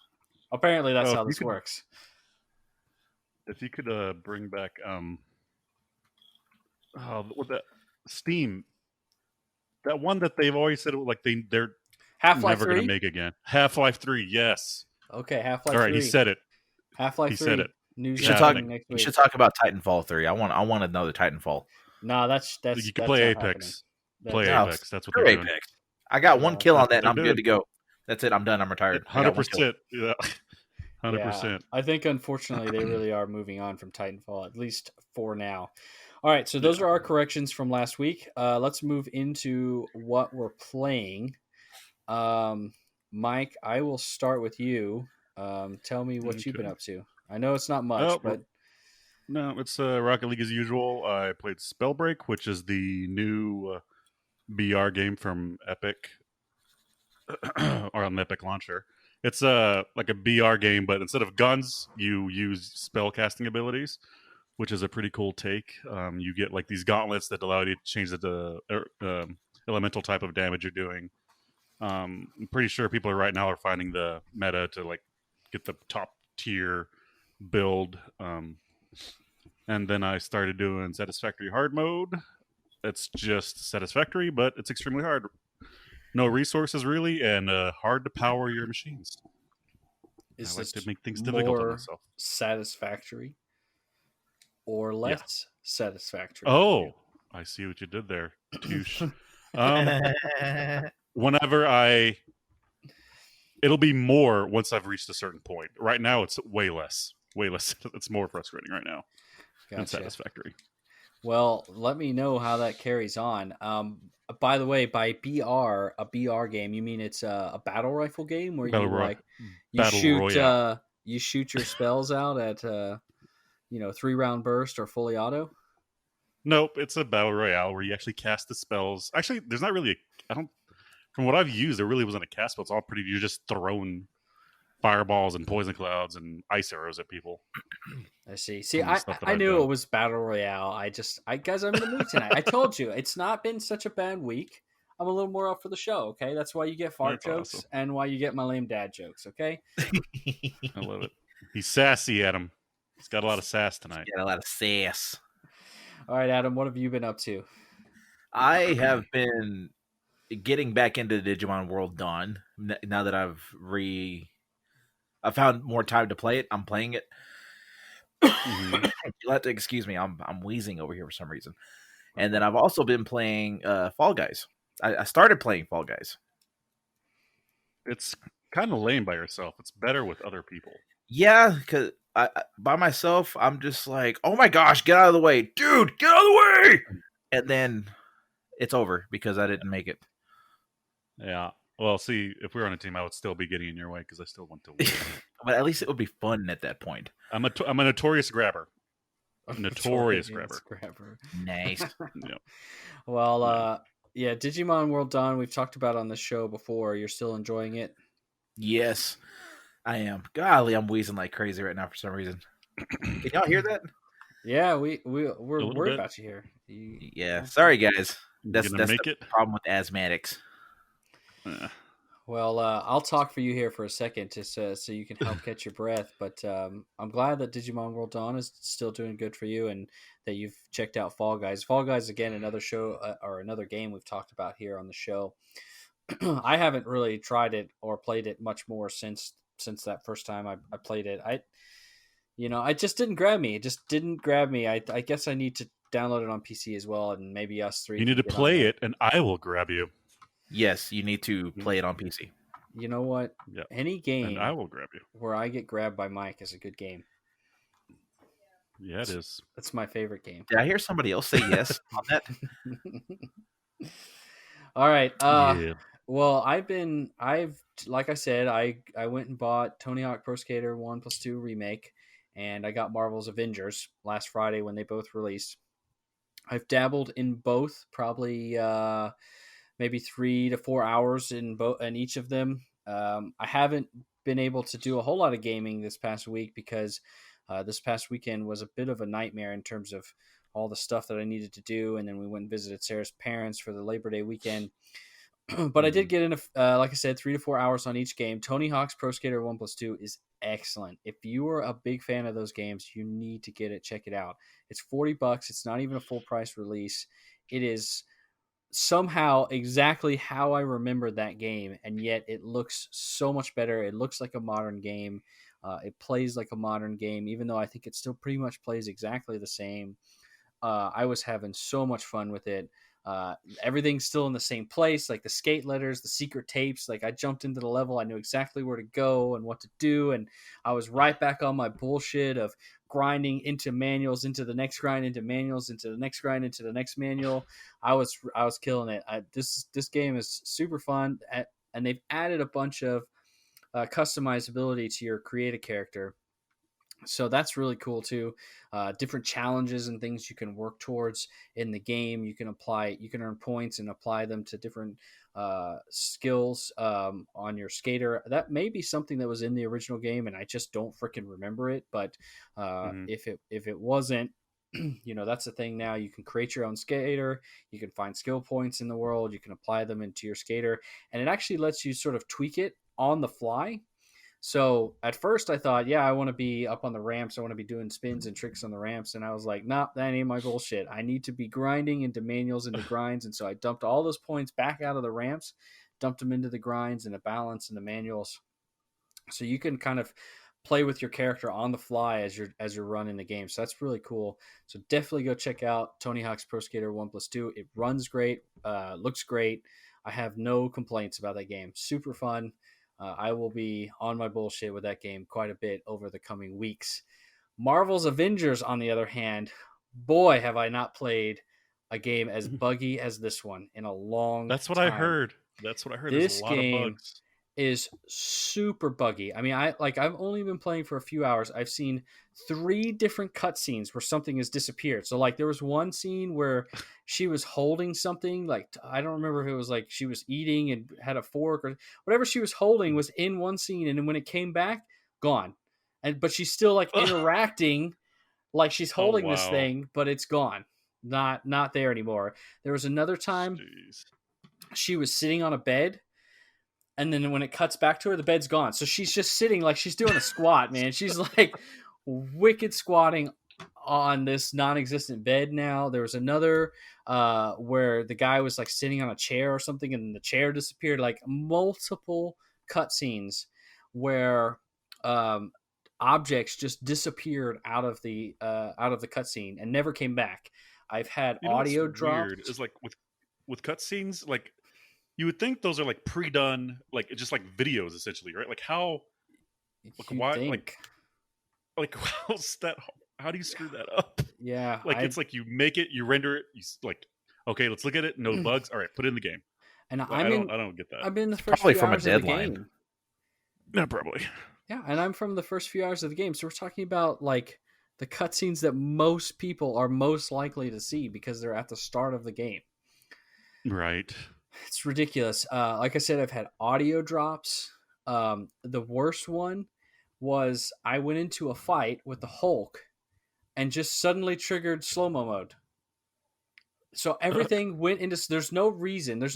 Apparently, that's how this works. If you could bring back what that Steam, that one that they've always said like they're Half-Life never 3? going to make again. Half-Life 3, yes. Okay, Half-Life 3. All right, he said it. Half-Life 3. He said it. News you should talk about Titanfall 3. I want another Titanfall. No, that's you can play Apex. Happening. Apex. That's what they're doing. Apex. I got one kill on that, and I'm good to go. That's it. I'm done. I'm retired. 100%. Yeah. 100%. Yeah, I think, unfortunately, they really are moving on from Titanfall, at least for now. All right, so those are our corrections from last week. Let's move into what we're playing. Mike, I will start with you. Tell me what you've been up to. I know it's not much, but... No, it's Rocket League as usual. I played Spellbreak, which is the new BR game from Epic, or on the Epic launcher. It's like a BR game, but instead of guns, you use spell casting abilities, which is a pretty cool take. You get like these gauntlets that allow you to change the elemental type of damage you're doing. I'm pretty sure people right now are finding the meta to like get the top tier build. And then I started doing Satisfactory hard mode. It's just Satisfactory, but it's extremely hard. No resources really, and hard to power your machines. Is I like this to make things difficult on more myself. satisfactory or less satisfactory? Oh, I see what you did there. Touche. Whenever it'll be more once I've reached a certain point. Right now, it's way less. It's more frustrating right now than satisfactory. Well, let me know how that carries on. By the way, by BR, a BR game, you mean it's a battle rifle game where you shoot your spells out at 3-round burst or fully auto? Nope, it's a battle royale where you actually cast the spells. Actually, there's not really from what I've used, there really wasn't a cast spell. It's all pretty. You're just throwing fireballs and poison clouds and ice arrows at people. I see. I knew it was battle royale. Guys, I'm in the mood tonight. I told you it's not been such a bad week. I'm a little more up for the show. Okay, that's why you get fart jokes and why you get my lame dad jokes. Okay. I love it. He's sassy, Adam. He's got a lot of sass tonight. Got a lot of sass. All right, Adam, what have you been up to? I have been getting back into Digimon World Dawn now that I found more time to play it. I'm playing it. You'll have to excuse me. I'm wheezing over here for some reason. And then I've also been playing Fall Guys. I started playing Fall Guys. It's kind of lame by yourself. It's better with other people. Yeah, because by myself, I'm just like, oh my gosh, get out of the way. Dude, get out of the way! And then it's over because I didn't make it. Yeah. Well, see, if we were on a team, I would still be getting in your way because I still want to win. But at least it would be fun at that point. I'm a notorious grabber. Notorious grabber. Nice. Yeah. Well, yeah, Digimon World Dawn, we've talked about on the show before. You're still enjoying it? Yes, I am. Golly, I'm wheezing like crazy right now for some reason. Can y'all hear that? Yeah, we're worried about you here. Yeah, sorry guys. That's make the problem with asthmatics. Well, I'll talk for you here for a second, just so you can help catch your breath. But I'm glad that Digimon World Dawn is still doing good for you, and that you've checked out Fall Guys. Fall Guys, again, another show or another game we've talked about here on the show. I haven't really tried it or played it much more since that first time I played it. It just didn't grab me. It just didn't grab me. I guess I need to download it on PC as well, and maybe us three. You need to play it, and I will grab you. Yes, you need to play it on PC. You know what? Yep. Any game, and I will grab you. Where I get grabbed by Mike is a good game. Yeah, it is. That's my favorite game. Did I hear somebody else say yes on that? All right. Yeah. Well, like I said, I went and bought Tony Hawk Pro Skater 1+2 remake, and I got Marvel's Avengers last Friday when they both released. I've dabbled in both, probably maybe 3 to 4 hours in each of them. I haven't been able to do a whole lot of gaming this past week because this past weekend was a bit of a nightmare in terms of all the stuff that I needed to do, and then we went and visited Sarah's parents for the Labor Day weekend. But I did get in, like I said, 3 to 4 hours on each game. Tony Hawk's Pro Skater 1+2 is excellent. If you are a big fan of those games, you need to get it. Check it out. It's $40. It's not even a full price release. It is somehow exactly how I remembered that game, and yet it looks so much better. It looks like a modern game. It plays like a modern game, even though I think it still pretty much plays exactly the same. I was having so much fun with it. Everything's still in the same place, like the skate letters, the secret tapes. Like I jumped into the level, I knew exactly where to go and what to do, and I was right back on my bullshit of grinding into manuals, into the next grind, into manuals, into the next grind, into the next manual. I was killing it. This game is super fun, and they've added a bunch of customizability to your create a character. So that's really cool too. Different challenges and things you can work towards in the game. You can earn points and apply them to different skills on your skater. That may be something that was in the original game, and I just don't freaking remember it. But if it wasn't, that's the thing now. You can create your own skater. You can find skill points in the world. You can apply them into your skater, and it actually lets you sort of tweak it on the fly. So at first I thought, I want to be up on the ramps. I want to be doing spins and tricks on the ramps. And I was like, nah, that ain't my bullshit. I need to be grinding into manuals, into grinds. And so I dumped all those points back out of the ramps, dumped them into the grinds and the balance and the manuals. So you can kind of play with your character on the fly as you're running the game. So that's really cool. So definitely go check out Tony Hawk's Pro Skater 1+2. It runs great, looks great. I have no complaints about that game. Super fun. I will be on my bullshit with that game quite a bit over the coming weeks. Marvel's Avengers, on the other hand, boy, have I not played a game as buggy as this one in a long time. That's what I heard. This There's a lot of bugs. Is super buggy. I mean, I've only been playing for a few hours. I've seen 3 different cutscenes where something has disappeared. So like there was one scene where she was holding something, like I don't remember if it was like she was eating and had a fork or whatever she was holding was in one scene, and then when it came back, gone. But she's still like interacting like she's holding this thing, but it's gone. Not there anymore. There was another time she was sitting on a bed, and then when it cuts back to her, the bed's gone. So she's just sitting like she's doing a squat, man. She's like wicked squatting on this non-existent bed now. There was another where the guy was like sitting on a chair or something, and the chair disappeared. Like multiple cutscenes where objects just disappeared out of the cutscene and never came back. I've had You know what's audio weird dropped. is like with cutscenes, like you would think those are like pre-done, like just like videos essentially, right? Like how, like You why, think, like how's that? How do you screw that up? yeah, Like it's like you make it, you render it, like okay, let's look at it. No bugs. All right, put it in the game. and Like, I don't get that. I'm in the It's first probably few from a hours of the deadline. game. No, probably. Yeah, and I'm from the first few hours of the game, so we're talking about like the cutscenes that most people are most likely to see because they're at the start of the game. Right. It's ridiculous. Like I said, I've had audio drops. The worst one was I went into a fight with the Hulk and just suddenly triggered slow-mo mode. So everything went into. There's no reason. There's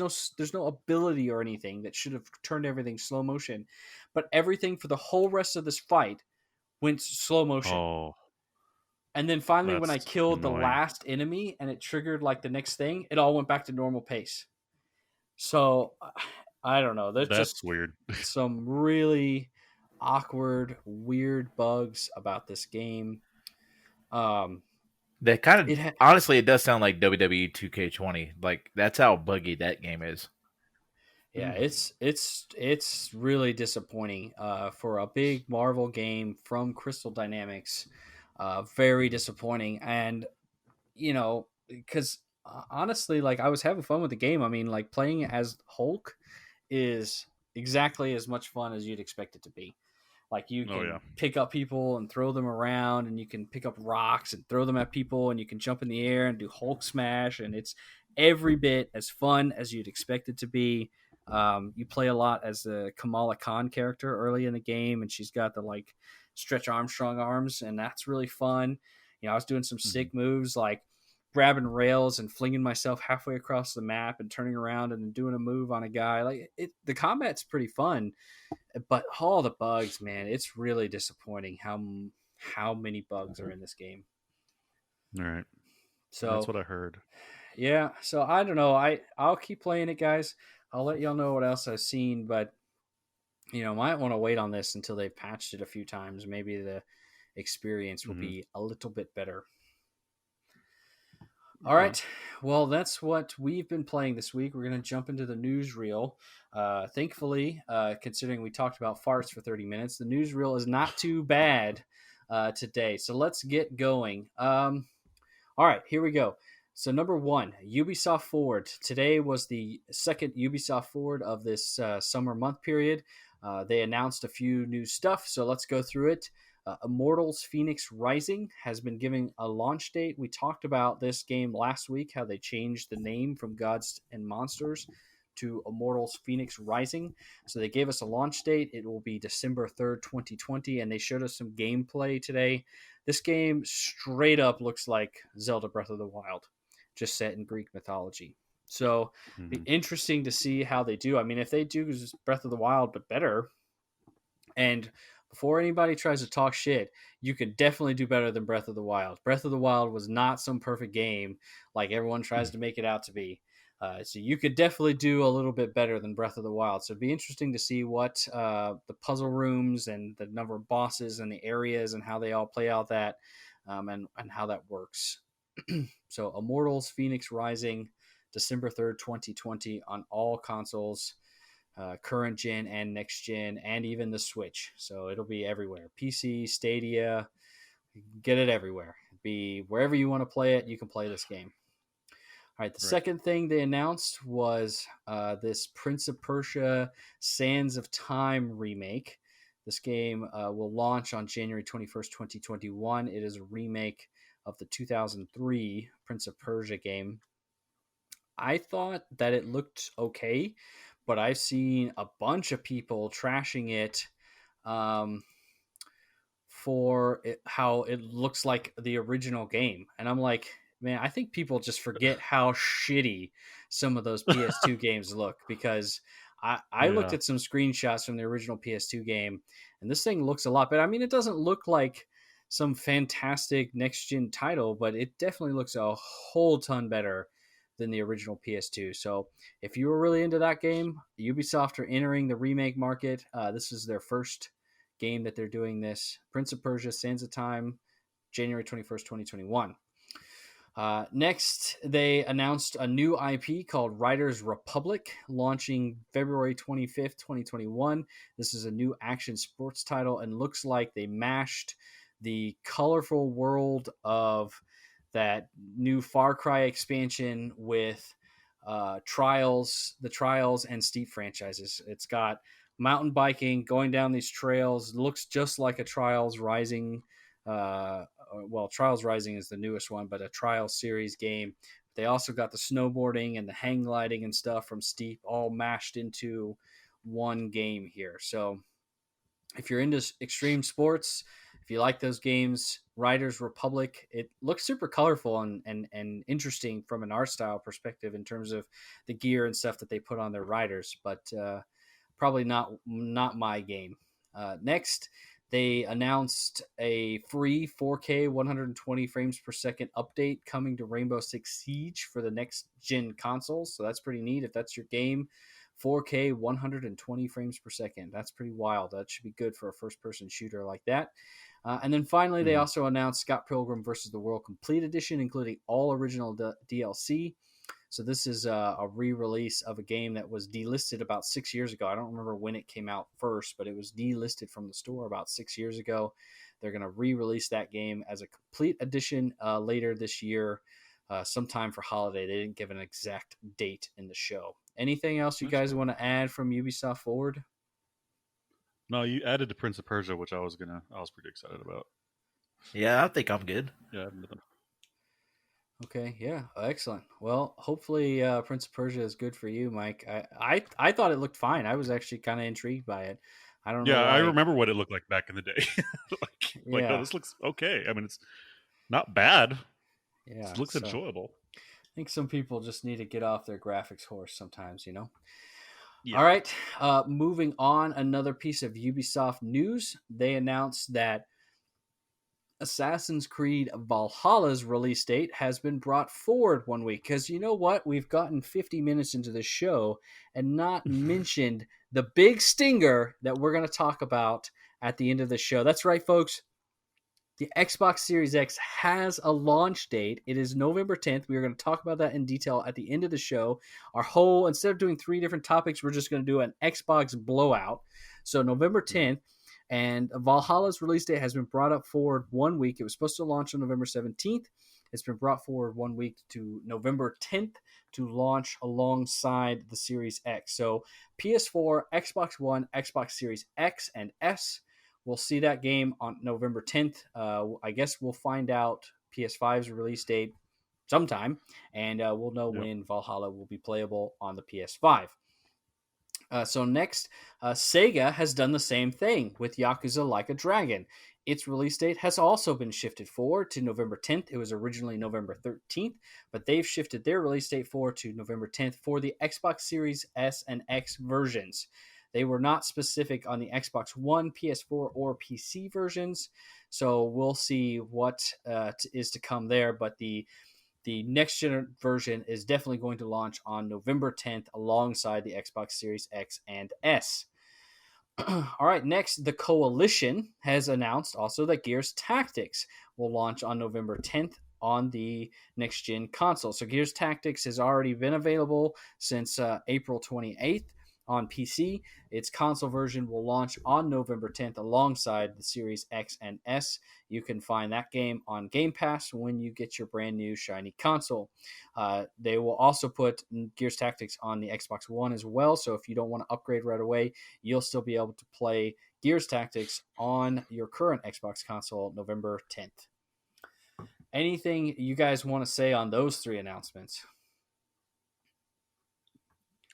no ability or anything that should have turned everything slow motion, but everything for the whole rest of this fight went slow motion. Oh, And then finally, when I that's killed the annoying. last enemy and it triggered like the next thing, it all went back to normal pace. So I don't know. There's That's just weird. some really awkward, weird bugs about this game. That kind It of honestly, it does sound like WWE 2K20. Like that's how buggy that game is. Yeah, it's really disappointing for a big Marvel game from Crystal Dynamics. Very disappointing, and because honestly, like I was having fun with the game. I mean, like playing as Hulk is exactly as much fun as you'd expect it to be. Like you Oh can yeah. pick up people and throw them around, and you can pick up rocks and throw them at people, and you can jump in the air and do Hulk smash, and it's every bit as fun as you'd expect it to be. You play a lot as the Kamala Khan character early in the game, and she's got the like Stretch Armstrong arms, and that's really fun. I was doing some sick moves like grabbing rails and flinging myself halfway across the map and turning around and then doing a move on a guy. Like the combat's pretty fun, but all the bugs, man, it's really disappointing how many bugs are in this game. All right. So That's what I heard. yeah, so I don't know. I'll keep playing it, guys. I'll let y'all know what else I've seen, but might want to wait on this until they've patched it a few times. Maybe the experience will be a little bit better. All right. Well, that's what we've been playing this week. We're going to jump into the newsreel. Thankfully, considering we talked about farts for 30 minutes, the newsreel is not too bad today. So let's get going. All right, here we go. So number one, Ubisoft Forward. Today was the second Ubisoft Forward of this summer month period. They announced a few new stuff, so let's go through it. Immortals Phoenix Rising has been given a launch date. We talked about this game last week, how they changed the name from Gods and Monsters to Immortals Phoenix Rising. So they gave us a launch date. It will be December 3rd, 2020, and they showed us some gameplay today. This game straight up looks like Zelda Breath of the Wild, just set in Greek mythology. So be interesting to see how they do. I mean, if they do Breath of the Wild, but better, and before anybody tries to talk shit, you could definitely do better than Breath of the Wild. Breath of the Wild was not some perfect game like everyone tries to make it out to be. So you could definitely do a little bit better than Breath of the Wild. So it'd be interesting to see what the puzzle rooms and the number of bosses and the areas and how they all play out that and how that works. So Immortals Phoenix Rising, December 3rd, 2020 on all consoles. Current gen and next gen, and even the Switch. So it'll be everywhere. PC, Stadia, get it everywhere. Be wherever you want to play it, you can play this game. All right, the second thing they announced was this Prince of Persia Sands of Time remake. This game will launch on January 21st, 2021. It is a remake of the 2003 Prince of Persia game. I thought that it looked okay, but I've seen a bunch of people trashing it for how it looks like the original game. And I'm like, man, I think people just forget how shitty some of those PS2 games look, because I looked at some screenshots from the original PS2 game, and this thing looks a lot better. I mean, it doesn't look like some fantastic next-gen title, but it definitely looks a whole ton better than the original PS2. So if you were really into that game, Ubisoft are entering the remake market. This is their first game that they're doing this. Prince of Persia Sands of Time, January 21st, 2021. Next, they announced a new IP called Riders Republic, launching February 25th, 2021. This is a new action sports title, and looks like they mashed the colorful world of that new Far Cry expansion with the Trials and Steep franchises. It's got mountain biking, going down these trails. Looks just like a Trials Rising. Trials Rising is the newest one, but a Trials series game. They also got the snowboarding and the hang gliding and stuff from Steep all mashed into one game here. So if you're into extreme sports, if you like those games, Riders Republic, it looks super colorful and interesting from an art style perspective in terms of the gear and stuff that they put on their riders, but probably not my game. Next, they announced a free 4K 120 frames per second update coming to Rainbow Six Siege for the next gen consoles. So that's pretty neat if that's your game. 4K 120 frames per second. That's pretty wild. That should be good for a first-person shooter like that. And then finally, they also announced Scott Pilgrim vs. the World Complete Edition, including all original DLC. So this is a re-release of a game that was delisted about 6 years ago. I don't remember when it came out first, but it was delisted from the store about 6 years ago. They're going to re-release that game as a complete edition later this year, sometime for holiday. They didn't give an exact date in the show. Anything else you guys want to add from Ubisoft Forward? No, you added to Prince of Persia, which I was pretty excited about. Yeah, I think I'm good. Yeah. Okay, yeah, excellent. Well, hopefully Prince of Persia is good for you, Mike. I thought it looked fine. I was actually kind of intrigued by it. I don't know. Yeah, why. I remember what it looked like back in the day. Oh, this looks okay. I mean, it's not bad. Yeah, it looks enjoyable. I think some people just need to get off their graphics horse sometimes, you know? Yeah. All right, moving on, another piece of Ubisoft news. They announced that Assassin's Creed Valhalla's release date has been brought forward 1 week. Because you know what? We've gotten 50 minutes into the show and not mentioned the big stinger that we're going to talk about at the end of the show. That's right, folks. The Xbox Series X has a launch date. It is November 10th. We are going to talk about that in detail at the end of the show. Instead of doing 3 different topics, we're just going to do an Xbox blowout. So November 10th. And Valhalla's release date has been brought up forward 1 week. It was supposed to launch on November 17th. It's been brought forward 1 week to November 10th to launch alongside the Series X. So PS4, Xbox One, Xbox Series X and S. We'll see that game on November 10th. I guess we'll find out PS5's release date sometime, and we'll know when Valhalla will be playable on the PS5. So next, Sega has done the same thing with Yakuza Like a Dragon. Its release date has also been shifted forward to November 10th. It was originally November 13th, but they've shifted their release date forward to November 10th for the Xbox Series S and X versions. They were not specific on the Xbox One, PS4, or PC versions, so we'll see what is to come there, but the next gen version is definitely going to launch on November 10th alongside the Xbox Series X and S. All right, next, the Coalition has announced also that Gears Tactics will launch on November 10th on the next gen console. So Gears Tactics has already been available since April 28th on PC. Its console version will launch on November 10th alongside the Series X and S. You can find that game on Game Pass when you get your brand new shiny console. They will also put Gears Tactics on the Xbox One as well, so if you don't want to upgrade right away, you'll still be able to play Gears Tactics on your current Xbox console November 10th. Anything you guys want to say on those 3 announcements?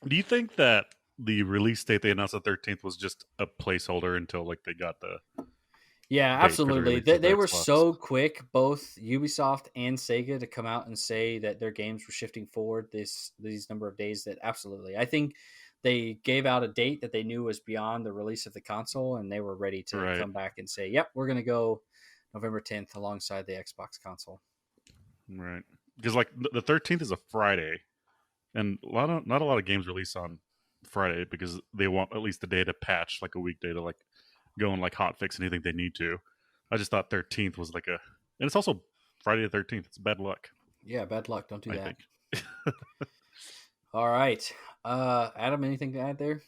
Do you think that the release date they announced the 13th was just a placeholder until they got the absolutely. They were so quick, both Ubisoft and Sega, to come out and say that their games were shifting forward these number of days, that absolutely. I think they gave out a date that they knew was beyond the release of the console, and they were ready to come back and say, yep, we're going to go November 10th alongside the Xbox console. Right. Because the 13th is a Friday, and not a lot of games release on Friday because they want at least a day to patch, a weekday to go and hotfix anything they need to. I just thought 13th was and it's also Friday the 13th. It's bad luck. Yeah, bad luck. Don't do I that. think. All right. Adam, anything to add there?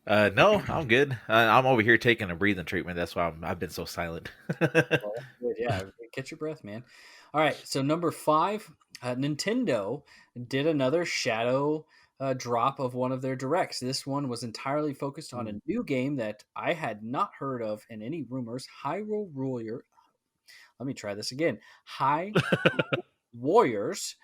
No, I'm good. I'm over here taking a breathing treatment. That's why I've been so silent. Well, good. Yeah, catch your breath, man. All right, so number 5, Nintendo did another shadow drop of one of their directs. This one was entirely focused on a new game that I had not heard of in any rumors. Hyrule Warrior. Let me try this again. Warriors.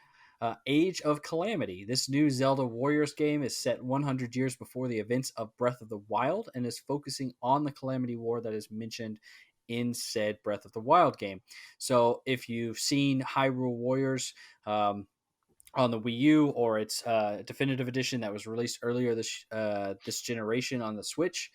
Age of Calamity. This new Zelda Warriors game is set 100 years before the events of Breath of the Wild and is focusing on the Calamity War that is mentioned in said Breath of the Wild game. So if you've seen Hyrule Warriors on the Wii U or its definitive edition that was released earlier this generation on the Switch,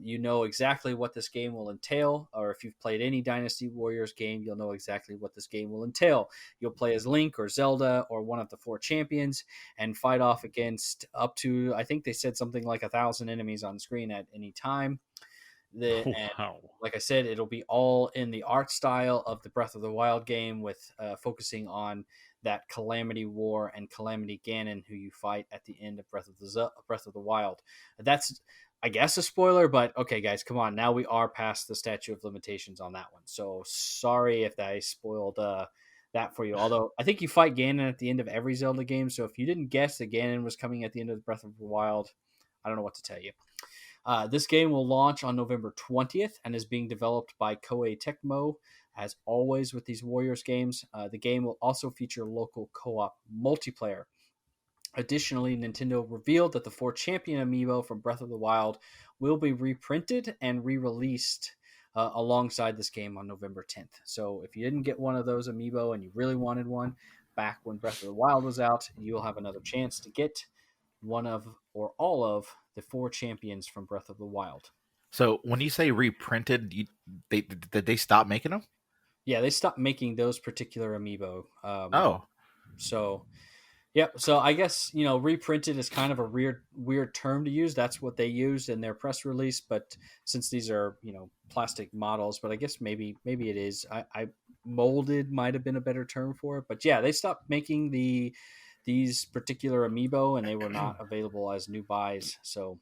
you know exactly what this game will entail. Or if you've played any Dynasty Warriors game, you'll know exactly what this game will entail. You'll play as Link or Zelda or one of the 4 champions and fight off against up to, I think they said something like 1,000 enemies on screen at any time. Wow. Like I said, it'll be all in the art style of the Breath of the Wild game with focusing on that Calamity War and Calamity Ganon, who you fight at the end of Breath of the Wild. That's, I guess, a spoiler, but okay, guys, come on. Now we are past the statute of limitations on that one. So sorry if I spoiled that for you. Although I think you fight Ganon at the end of every Zelda game. So if you didn't guess that Ganon was coming at the end of Breath of the Wild, I don't know what to tell you. This game will launch on November 20th and is being developed by Koei Tecmo. As always with these Warriors games, the game will also feature local co-op multiplayer. Additionally, Nintendo revealed that the 4 champion amiibo from Breath of the Wild will be reprinted and re-released alongside this game on November 10th. So if you didn't get one of those amiibo and you really wanted one back when Breath of the Wild was out, you'll have another chance to get one of or all of the 4 champions from Breath of the Wild. So when you say reprinted, did they stop making them? Yeah, they stopped making those particular amiibo. So, yep. So I guess, reprinted is kind of a weird term to use. That's what they used in their press release. But since these are, plastic models, but I guess maybe it is. I molded might have been a better term for it. But yeah, they stopped making these particular amiibo and they were not available as new buys. So,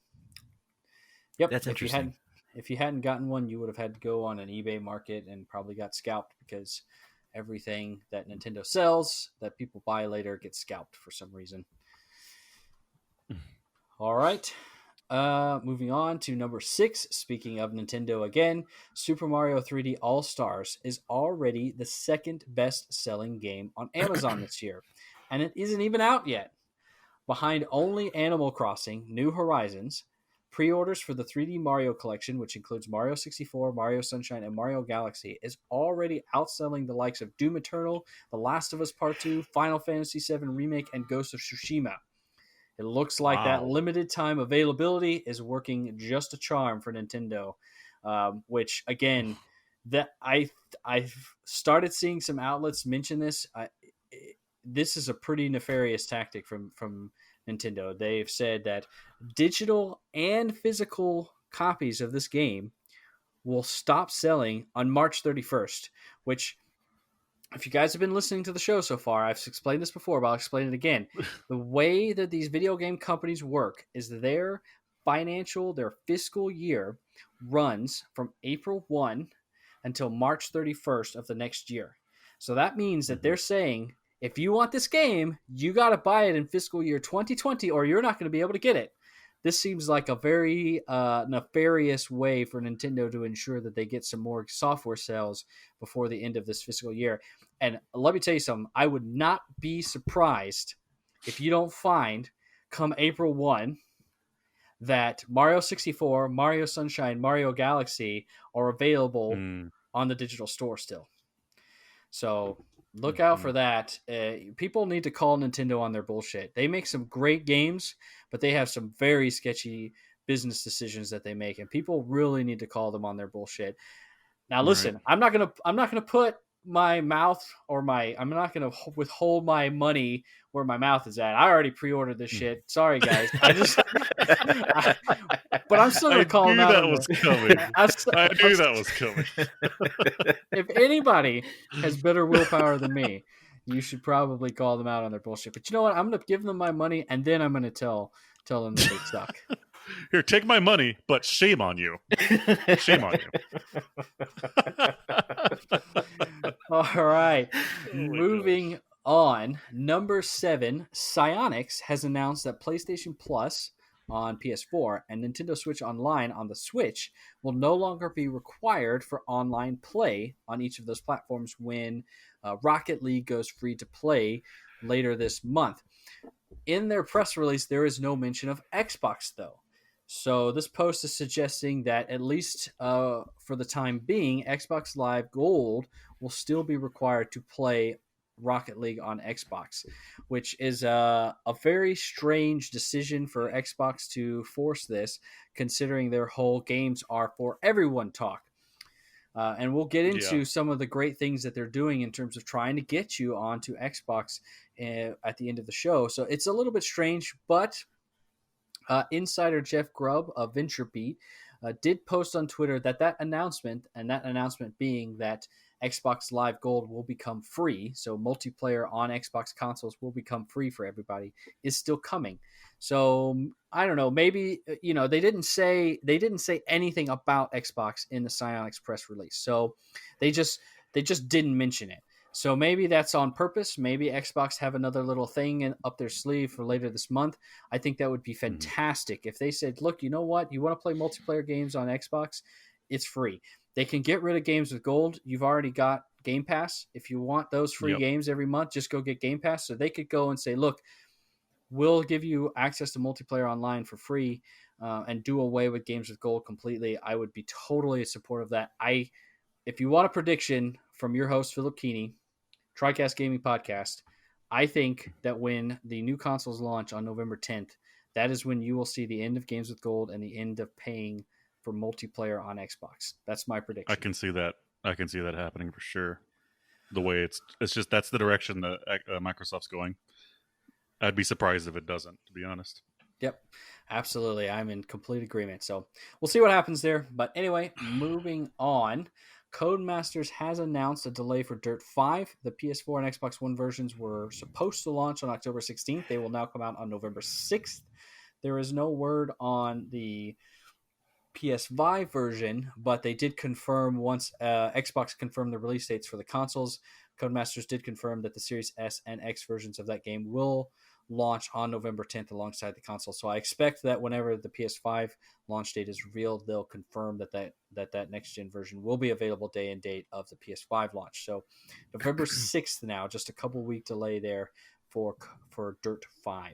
yep. That's interesting. If you hadn't gotten one, you would have had to go on an eBay market and probably got scalped because everything that Nintendo sells that people buy later gets scalped for some reason. All right. Moving on to number 6. Speaking of Nintendo again, Super Mario 3D AllStars is already the second best selling game on Amazon this year. And it isn't even out yet. Behind only Animal Crossing, New Horizons, pre-orders for the 3D Mario collection, which includes Mario 64, Mario Sunshine, and Mario Galaxy, is already outselling the likes of Doom Eternal, The Last of Us Part 2, Final Fantasy VII Remake, and Ghost of Tsushima. It looks like that limited time availability is working just a charm for Nintendo, which, again, that I've started seeing some outlets mention this. This is a pretty nefarious tactic from Nintendo. They've said that digital and physical copies of this game will stop selling on March 31st, which, if you guys have been listening to the show so far, I've explained this before, but I'll explain it again. The way that these video game companies work is their fiscal year runs from April 1 until March 31st of the next year. So that means that they're saying, if you want this game, you got to buy it in fiscal year 2020 or you're not going to be able to get it. This seems like a very nefarious way for Nintendo to ensure that they get some more software sales before the end of this fiscal year. And let me tell you something. I would not be surprised if you don't find, come April 1, that Mario 64, Mario Sunshine, Mario Galaxy are available on the digital store still. So look out for that. People need to call Nintendo on their bullshit. They make some great games, but they have some very sketchy business decisions that they make, and people really need to call them on their bullshit. Now, listen, right. I'm not gonna put my mouth I'm not gonna withhold my money where my mouth is at. I already pre-ordered this shit. Sorry, guys. But I'm still gonna call them out. I knew that was coming. If anybody has better willpower than me, You should probably call them out on their bullshit. But you know what? I'm going to give them my money, and then I'm going to tell them that they suck. Here, take my money, but shame on you. Shame on you. All right. Oh Moving on. Number 7, Psyonix has announced that PlayStation Plus on PS4 and Nintendo Switch Online on the Switch will no longer be required for online play on each of those platforms when Rocket League goes free to play later this month. In their press release, there is no mention of Xbox, though. So this post is suggesting that at least for the time being, Xbox Live Gold will still be required to play Rocket League on Xbox, which is a very strange decision for Xbox to force this, considering their whole games are for everyone talk. And we'll get into some of the great things that they're doing in terms of trying to get you onto Xbox at the end of the show. So it's a little bit strange, but insider Jeff Grubb of VentureBeat did post on Twitter that announcement, and that announcement being that Xbox Live Gold will become free, so multiplayer on Xbox consoles will become free for everybody, is still coming. So I don't know, maybe they didn't say anything about Xbox in the Psyonix press release, so they just didn't mention it. So maybe that's on purpose. Maybe Xbox have another little thing up their sleeve for later this month. I think that would be fantastic if they said, look, you know what? You want to play multiplayer games on Xbox? It's free. They can get rid of games with gold. You've already got Game Pass. If you want those free games every month, just go get Game Pass. So they could go and say, look, we'll give you access to multiplayer online for free and do away with games with gold completely. I would be totally in support of that. If you want a prediction from your host, Philip Keeney, Tricast Gaming Podcast, I think that when the new consoles launch on November 10th, that is when you will see the end of games with gold and the end of paying for multiplayer on Xbox. That's my prediction. I can see that happening for sure. The way it's just that's the direction that Microsoft's going. I'd be surprised if it doesn't, to be honest. Yep, absolutely. I'm in complete agreement. So we'll see what happens there. But anyway, moving on. Codemasters has announced a delay for Dirt 5. The PS4 and Xbox One versions were supposed to launch on October 16th. They will now come out on November 6th. There is no word on the PS5 version, but they did confirm once Xbox confirmed the release dates for the consoles. Codemasters did confirm that the Series S and X versions of that game will launch on November 10th alongside the console. So I expect that whenever the PS5 launch date is revealed, they'll confirm that next gen version will be available day and date of the PS5 launch. So November 6th now, just a couple week delay there for Dirt 5.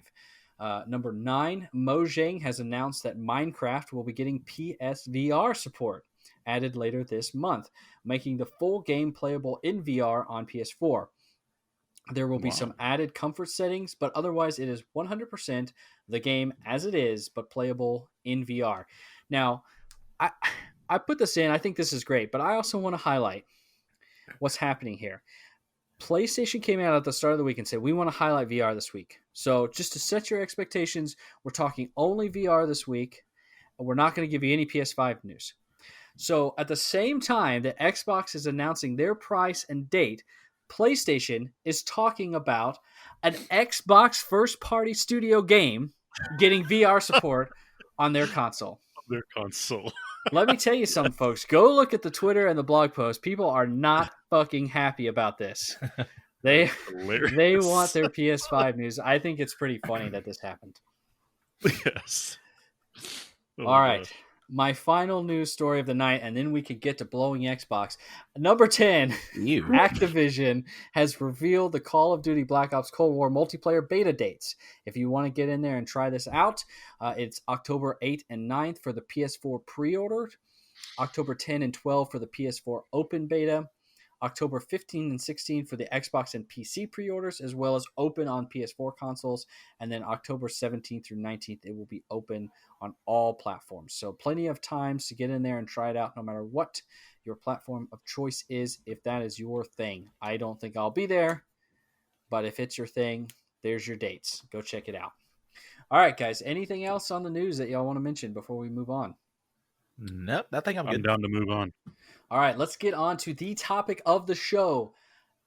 Number 9, Mojang has announced that Minecraft will be getting PSVR support added later this month, making the full game playable in VR on PS4. There will be some added comfort settings, but otherwise it is 100% the game as it is, but playable in VR. Now, I put this in. I think this is great, but I also want to highlight what's happening here. PlayStation came out at the start of the week and said, we want to highlight VR this week. So just to set your expectations, we're talking only VR this week. We're not going to give you any PS5 news. So at the same time that Xbox is announcing their price and date, PlayStation is talking about an Xbox first-party studio game getting VR support on their console. Let me tell you something, folks. Go look at the Twitter and the blog post. People are not fucking happy about this. They want their PS5 news. I think it's pretty funny that this happened. Yes. All right. Gosh. My final news story of the night, and then we could get to blowing Xbox. Number 10, Activision has revealed the Call of Duty Black Ops Cold War multiplayer beta dates. If you want to get in there and try this out, it's October 8th and 9th for the PS4 pre-order, October 10 and 12 for the PS4 open beta, October 15 and 16 for the Xbox and PC pre-orders, as well as open on PS4 consoles. And then October 17th through 19th, it will be open on all platforms. So plenty of times to get in there and try it out, no matter what your platform of choice is, if that is your thing. I don't think I'll be there, but if it's your thing, there's your dates. Go check it out. All right, guys. Anything else on the news that y'all want to mention before we move on? Nope, I think I'm good. I'm down to move on. All right, let's get on to the topic of the show.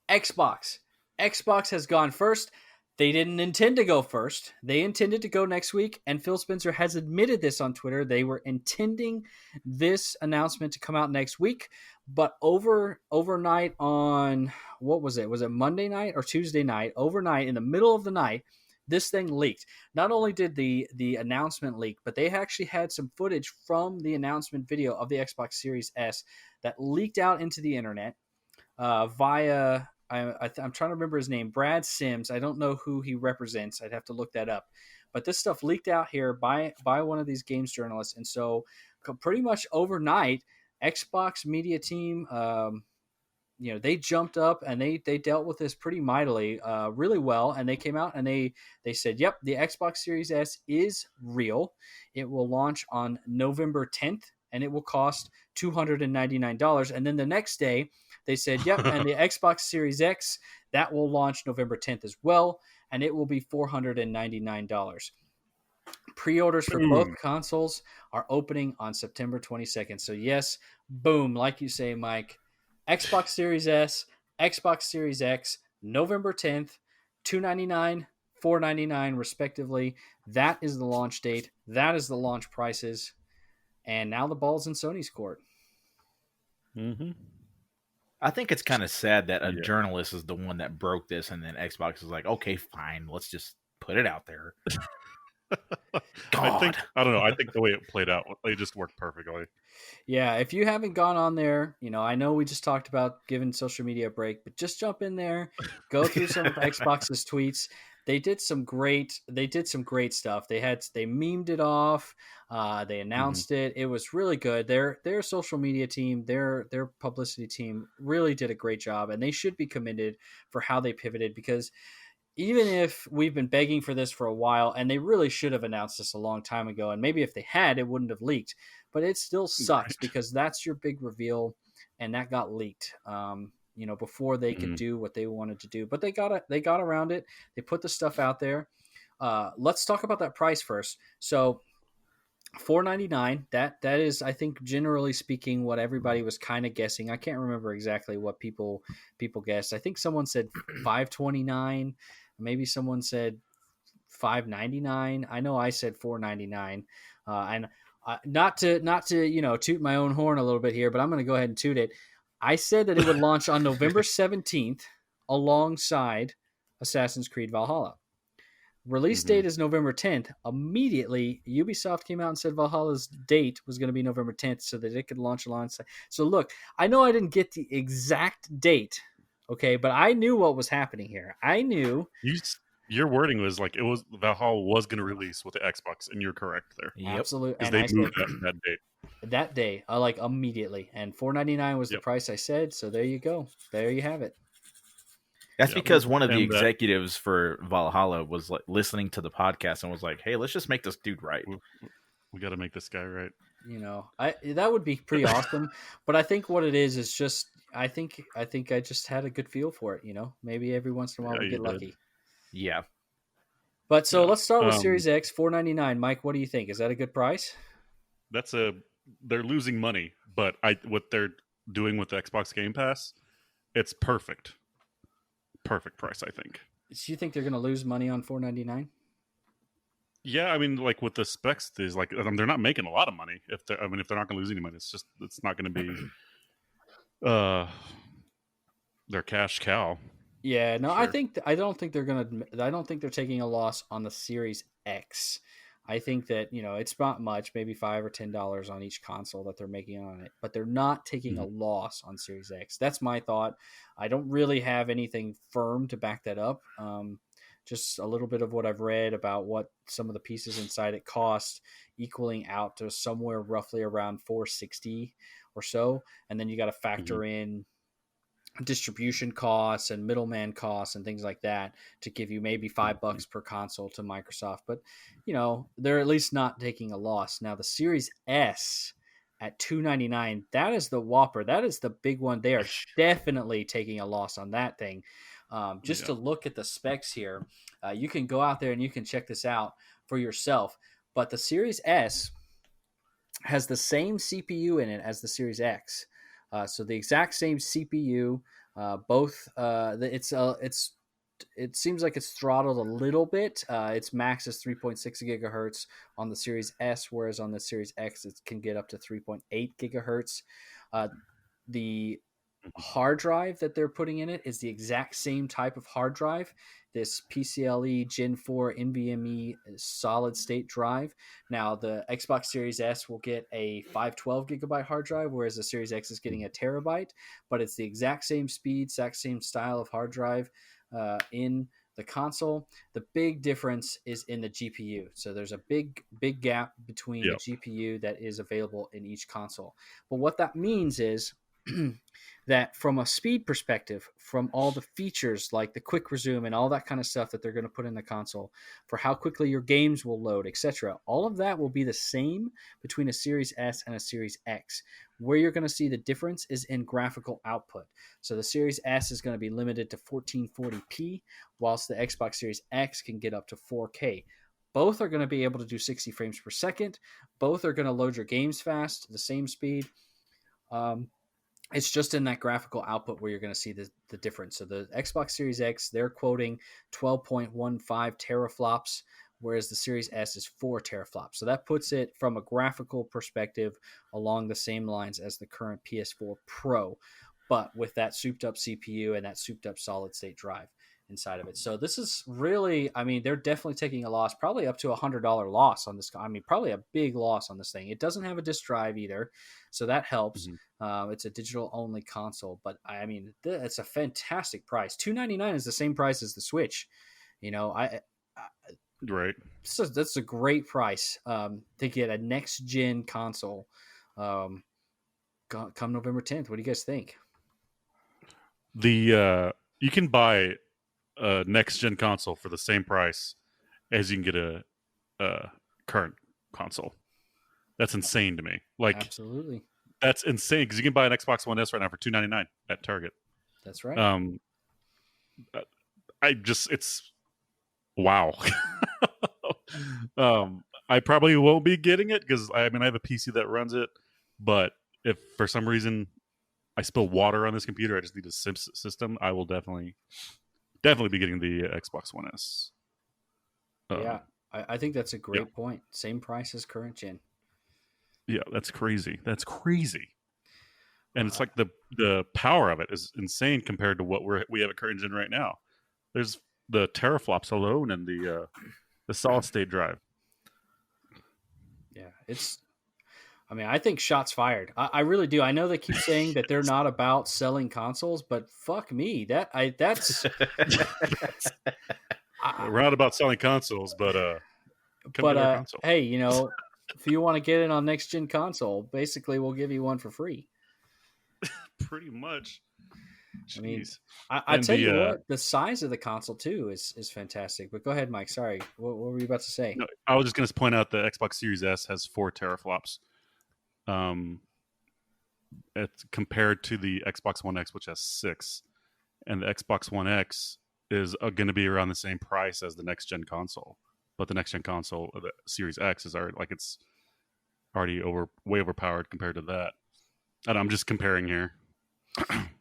Xbox Xbox has gone first. They didn't intend to go first. They intended to go next week, and Phil Spencer has admitted this on Twitter. They were intending this announcement to come out next week, but overnight on, what was it? Was it Monday night or Tuesday night? Overnight, in the middle of the night, this thing leaked. Not only did the announcement leak, but they actually had some footage from the announcement video of the Xbox Series S that leaked out into the internet via... I'm trying to remember his name, Brad Sims. I don't know who he represents. I'd have to look that up. But this stuff leaked out here by one of these games journalists. And so pretty much overnight, Xbox media team, they jumped up and they dealt with this pretty mightily, really well. And they came out and they said, yep, the Xbox Series S is real. It will launch on November 10th and it will cost $299. And then the next day, they said, yep, and the Xbox Series X, that will launch November 10th as well, and it will be $499. Pre-orders for both consoles are opening on September 22nd. So yes, boom, like you say, Mike, Xbox Series S, Xbox Series X, November 10th, $299, $499 respectively. That is the launch date. That is the launch prices. And now the ball's in Sony's court. Mm-hmm. I think it's kind of sad that a journalist is the one that broke this, and then Xbox is like, okay, fine, let's just put it out there. I don't know. I think the way it played out, it just worked perfectly. Yeah, if you haven't gone on there, I know we just talked about giving social media a break, but just jump in there, go through some of Xbox's tweets. They did some great stuff. They memed it off. They announced it. It was really good. Their social media team, their publicity team really did a great job, and they should be commended for how they pivoted, because even if we've been begging for this for a while, and they really should have announced this a long time ago, and maybe if they had, it wouldn't have leaked, but it still sucks because that's your big reveal, and that got leaked. Before they could do what they wanted to do, but they got around it. They put the stuff out there. Let's talk about that price first. So $499, that is, I think, generally speaking, what everybody was kind of guessing. I can't remember exactly what people guessed. I think someone said $529, maybe someone said $599. I know I said $499, and not to toot my own horn a little bit here, but I'm going to go ahead and toot it. I said that it would launch on November 17th alongside Assassin's Creed Valhalla. Release date is November 10th. Immediately, Ubisoft came out and said Valhalla's date was going to be November 10th so that it could launch alongside. So look, I know I didn't get the exact date, okay, but I knew what was happening here. I knew... Your wording was like Valhalla was going to release with the Xbox, and you're correct there. Yep. Absolutely. Because they moved that date. That day, immediately. And $499 was the price I said, so there you go. There you have it. That's because one of the executives for Valhalla was like listening to the podcast and was like, hey, let's just make this dude right. We got to make this guy right. That would be pretty awesome. But I think what it is just, I think I just had a good feel for it, Maybe every once in a while we get lucky. Yeah. But so let's start with Series X, $499. Mike, what do you think? Is that a good price? They're losing money, but what they're doing with the Xbox Game Pass, it's perfect. Perfect price, I think. So you think they're going to lose money on $499? Yeah, I mean, like with the specs, they're not making a lot of money. If they're not going to lose any money, it's not going to be their cash cow. Yeah, no, sure. I don't think they're taking a loss on the Series X. I think that, it's not much, maybe $5 or $10 on each console that they're making on it, but they're not taking a loss on Series X. That's my thought. I don't really have anything firm to back that up. Just a little bit of what I've read about what some of the pieces inside it cost, equaling out to somewhere roughly around $460 or so. And then you got to factor in distribution costs and middleman costs and things like that to give you maybe $5 per console to Microsoft. But, they're at least not taking a loss. Now the Series S at $299, that is the whopper. That is the big one. They are definitely taking a loss on that thing. To look at the specs here, you can go out there and you can check this out for yourself. But the Series S has the same CPU in it as the Series X. So the exact same CPU, both. It's it seems like it's throttled a little bit. Its max is 3.6 gigahertz on the Series S, whereas on the Series X it can get up to 3.8 gigahertz. The hard drive that they're putting in it is the exact same type of hard drive, this PCLE Gen 4 NVMe solid state drive. Now the Xbox Series S will get a 512 gigabyte hard drive, whereas the Series X is getting a terabyte, but it's the exact same speed, exact same style of hard drive in the console. The big difference is in the GPU. So there's a big gap between the GPU that is available in each console. But what that means is that from a speed perspective, from all the features like the quick resume and all that kind of stuff that they're going to put in the console, for how quickly your games will load, etc., all of that will be the same between a Series S and a Series X. Where you're going to see the difference is in graphical output. So the Series S is going to be limited to 1440p, whilst the Xbox Series X can get up to 4K. Both are going to be able to do 60 frames per second. Both are going to load your games fast, the same speed. It's just in that graphical output where you're going to see the difference. So the Xbox Series X, they're quoting 12.15 teraflops, whereas the Series S is 4 teraflops. So that puts it from a graphical perspective along the same lines as the current PS4 Pro, but with that souped up CPU and that souped up solid state drive inside of it. So this is really, I mean, they're definitely taking a loss, probably up to $100 loss on this. I mean, probably a big loss on this thing. It doesn't have a disc drive either, so that helps. It's a digital only console, but I mean, it's a fantastic price. $299 is the same price as the Switch. You know, right. That's a great price to get a next gen console. Come November 10th. What do you guys think? You can buy a next gen console for the same price as you can get a current console. That's insane to me. Like, absolutely, that's insane because you can buy an Xbox One S right now for $299 at Target. That's right. It's wow. I probably won't be getting it because I have a PC that runs it, but if for some reason I spill water on this computer, I just need a system, I will definitely be getting the Xbox One S. Yeah, I think that's a great point. Same price as current gen. Yeah, that's crazy. And it's like the power of it is insane compared to what we have at current gen right now. There's the teraflops alone and the solid state drive. Yeah, I think shots fired. I really do. I know they keep saying that they're not about selling consoles, but fuck me, that's. We're not about selling consoles, but console. Hey, you know, if you want to get in on next gen console, basically we'll give you one for free. Pretty much. Jeez. I mean, I tell you what, the size of the console too is fantastic. But go ahead, Mike. Sorry, what were you about to say? No, I was just going to point out the Xbox Series S has 4 teraflops. It's compared to the Xbox One X, which has 6, and the Xbox One X is going to be around the same price as the next gen console. But the next gen console, the Series X, is already way overpowered compared to that. And I'm just comparing here.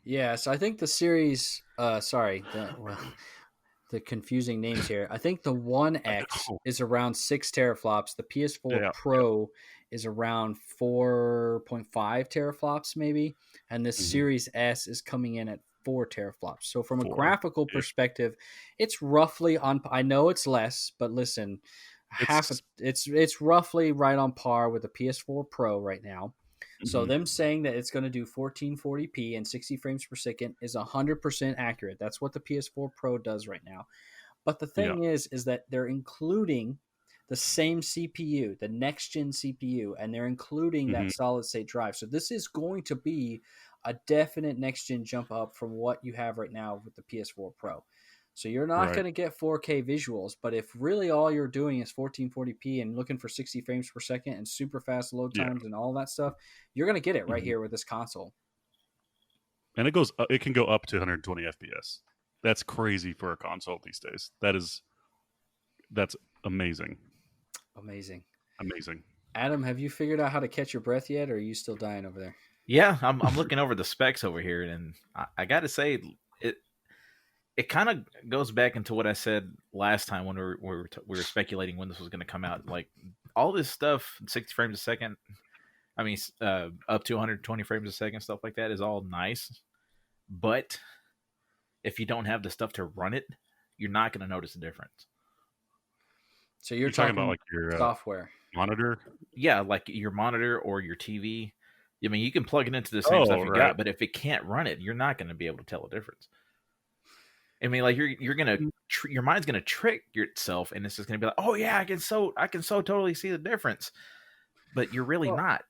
Yeah, so I think the series, the confusing names here. I think the One X is around 6 teraflops. The PS4 Pro is around 4.5 teraflops, maybe, and this Series S is coming in at 4 teraflops. So from a graphical perspective, it's roughly on. I know it's less, but listen, it's roughly right on par with the PS4 Pro right now. So them saying that it's going to do 1440p and 60 frames per second is 100% accurate. That's what the PS4 Pro does right now. But the thing is that they're including the same CPU, the next gen CPU, and they're including that solid state drive. So this is going to be a definite next gen jump up from what you have right now with the PS4 Pro. So you're not going to get 4K visuals, but if really all you're doing is 1440p and looking for 60 frames per second and super fast load times and all that stuff, you're going to get it right here with this console. And it can go up to 120 FPS. That's crazy for a console these days. That's amazing. Amazing. Adam, have you figured out how to catch your breath yet, or are you still dying over there? it kind of goes back into what I said last time when we were speculating when this was going to come out. Like all this stuff, 60 frames a second. I mean, up to 120 frames a second, stuff like that is all nice. But if you don't have the stuff to run it, you're not going to notice the difference. So you're talking about like your software monitor? Yeah, like your monitor or your TV. I mean, you can plug it into the same stuff you got, but if it can't run it, you're not going to be able to tell the difference. I mean, like you're gonna your mind's gonna trick itself, and it's just gonna be like, oh yeah, I can so totally see the difference, but you're really not.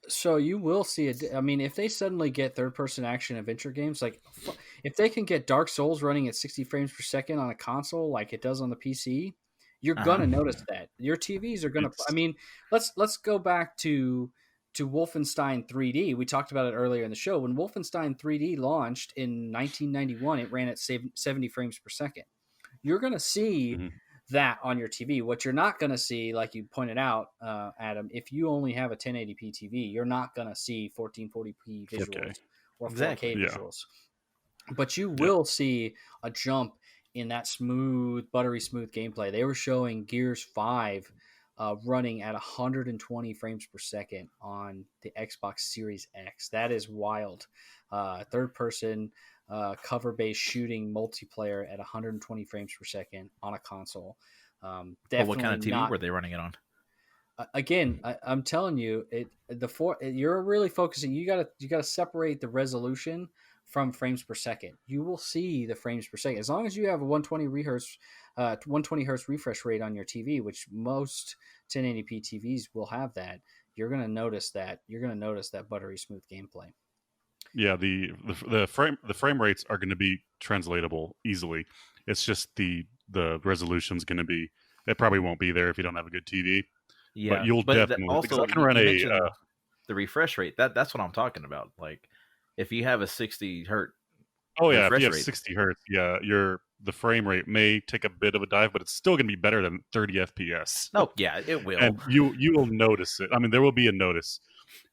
So you will see I mean, if they suddenly get third-person action adventure games, like if they can get Dark Souls running at 60 frames per second on a console, like it does on the PC, you're gonna notice that your TVs are gonna. I mean, let's go back to Wolfenstein 3D. We talked about it earlier in the show. When Wolfenstein 3D launched in 1991, it ran at 70 frames per second. You're going to see that on your TV. What you're not going to see, like you pointed out, Adam, if you only have a 1080p TV, you're not going to see 1440p visuals or 4K visuals. But you will see a jump in that buttery smooth gameplay. They were showing Gears 5 running at 120 frames per second on the Xbox Series X. That is wild. Third person cover-based shooting multiplayer at 120 frames per second on a console. Well, what kind of TV were they running it on? Again, I'm telling you, you're really focusing. You gotta separate the resolution from frames per second. You will see the frames per second as long as you have a 120 hertz refresh rate on your TV, which most 1080p TVs will have. That you're gonna notice that. You're gonna notice that buttery smooth gameplay. Yeah, the frame rates are going to be translatable easily. It's just the resolution's going to be. It probably won't be there if you don't have a good TV. Yeah, but you'll definitely also I can run the refresh rate. That's what I'm talking about. Like if you have a 60 hertz. Oh yeah, if you have 60 hertz, yeah, the frame rate may take a bit of a dive, but it's still going to be better than 30 FPS. Oh yeah, it will. And you will notice it. I mean, there will be a notice.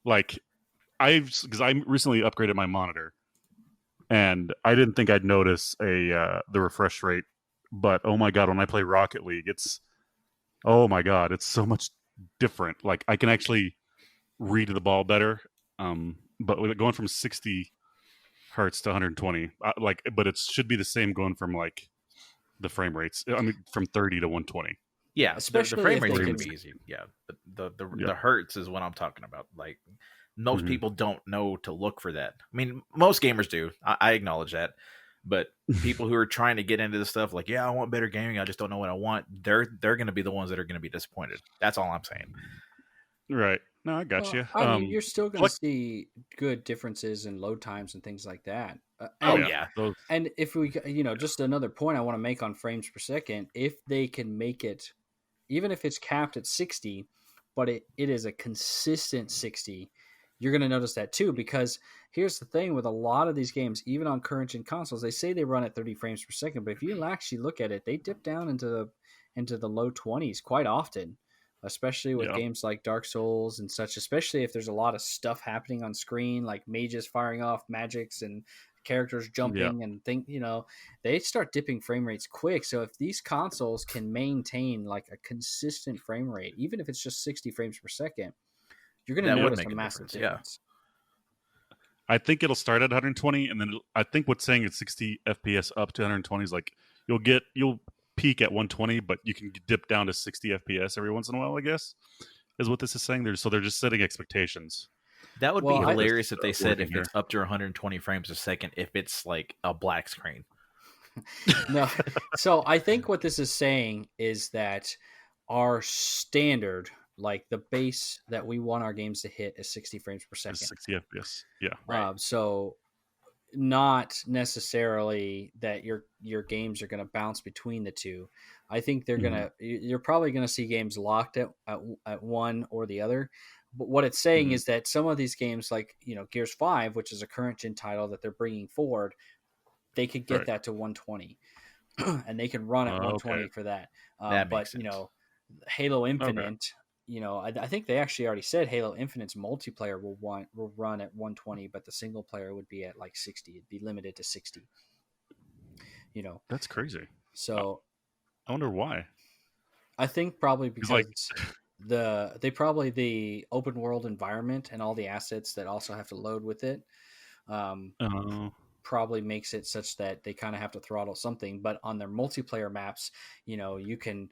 Like because I recently upgraded my monitor, and I didn't think I'd notice the refresh rate, but oh my god, when I play Rocket League, it's so much different. Like I can actually read the ball better. But with it going from 60 hertz to 120, but it should be the same going from like the frame rates. I mean, from 30 to 120. Yeah, especially the frame rates can be easy. Yeah, but the hertz is what I'm talking about. Like most people don't know to look for that. I mean, most gamers do. I acknowledge that. But people who are trying to get into this stuff, like, yeah, I want better gaming, I just don't know what I want. They're going to be the ones that are going to be disappointed. That's all I'm saying. Right. No, I got you. I mean, you're still going to see good differences in load times and things like that. And if we, just another point I want to make on frames per second, if they can make it, even if it's capped at 60, but it is a consistent 60, you're going to notice that too, because here's the thing with a lot of these games, even on current gen consoles, they say they run at 30 frames per second, but if you actually look at it, they dip down into the low 20s quite often, especially with games like Dark Souls and such, especially if there's a lot of stuff happening on screen, like mages firing off magics and characters jumping and they start dipping frame rates quick. So if these consoles can maintain like a consistent frame rate, even if it's just 60 frames per second, you're going to notice a massive difference. I think it'll start at 120, and then I think what's saying it's 60 FPS up to 120 is like you'll peak at 120, but you can dip down to 60 FPS every once in a while, I guess, is what this is saying. They're just setting expectations. That would be hilarious if they said if it's up to 120 frames a second, if it's like a black screen. No. So I think what this is saying is that our standard, like the base that we want our games to hit, is 60 frames per second. 60 FPS, yeah. Right. So not necessarily that your games are going to bounce between the two. I think you're probably going to see games locked at one or the other. But what it's saying is that some of these games, like Gears 5, which is a current gen title that they're bringing forward, they could get that to 120, and they can run at 120 for that. But sense. Halo Infinite, I think they actually already said Halo Infinite's multiplayer will run at 120, but the single player would be at like 60. It'd be limited to 60. That's crazy. So I wonder why. I think probably because like the open world environment and all the assets that also have to load with it probably makes it such that they kind of have to throttle something. But on their multiplayer maps, you can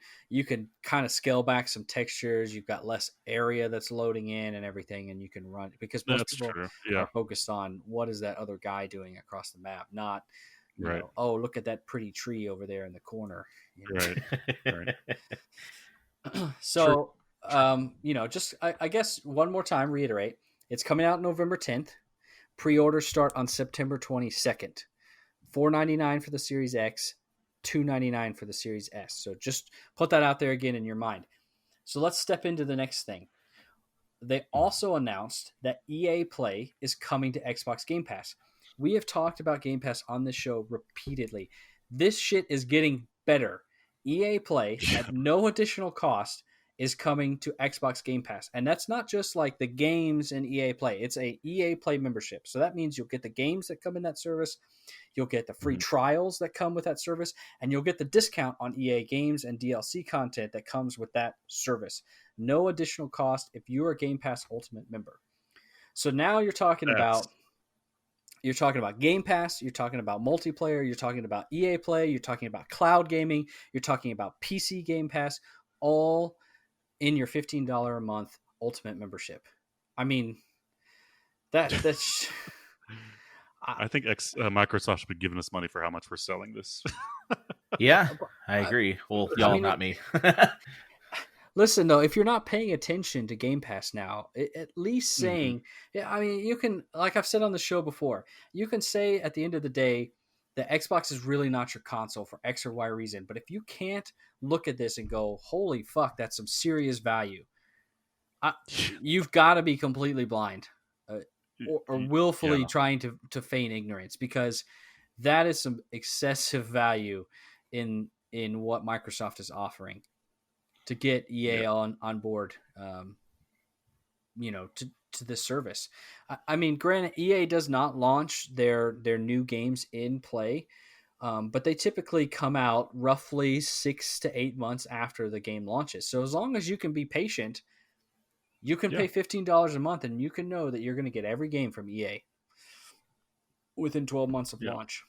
kind of scale back some textures. You've got less area that's loading in and everything, and you can run, because most people are focused on what is that other guy doing across the map, not oh, look at that pretty tree over there in the corner. Right. So just I guess one more time reiterate, it's coming out November 10th. Pre-orders start on September 22nd. $4.99 for the Series X, $2.99 for the Series S. So just put that out there again in your mind. So let's step into the next thing. They also announced that EA Play is coming to Xbox Game Pass. We have talked about Game Pass on this show repeatedly. This shit is getting better. EA Play at no additional cost is coming to Xbox Game Pass. And that's not just like the games in EA Play. It's a EA Play membership. So that means you'll get the games that come in that service. You'll get the free trials that come with that service. And you'll get the discount on EA games and DLC content that comes with that service. No additional cost if you're a Game Pass Ultimate member. So now you're talking about Game Pass, you're talking about multiplayer, you're talking about EA Play, you're talking about cloud gaming, you're talking about PC Game Pass, all in your $15 a month Ultimate membership. I mean, that's. I think Microsoft should be giving us money for how much we're selling this. Yeah, I agree. Well, y'all, not me. Listen, though, if you're not paying attention to Game Pass now, at least saying, you can, like I've said on the show before, you can say at the end of the day, the Xbox is really not your console for X or Y reason. But if you can't look at this and go, holy fuck, that's some serious value, you've got to be completely blind or willfully trying to feign ignorance, because that is some excessive value in what Microsoft is offering to get EA on board, to this service. I mean, granted, EA does not launch their new games in Play, but they typically come out roughly 6 to 8 months after the game launches. So as long as you can be patient, you can pay $15 a month and you can know that you're going to get every game from EA within 12 months of launch.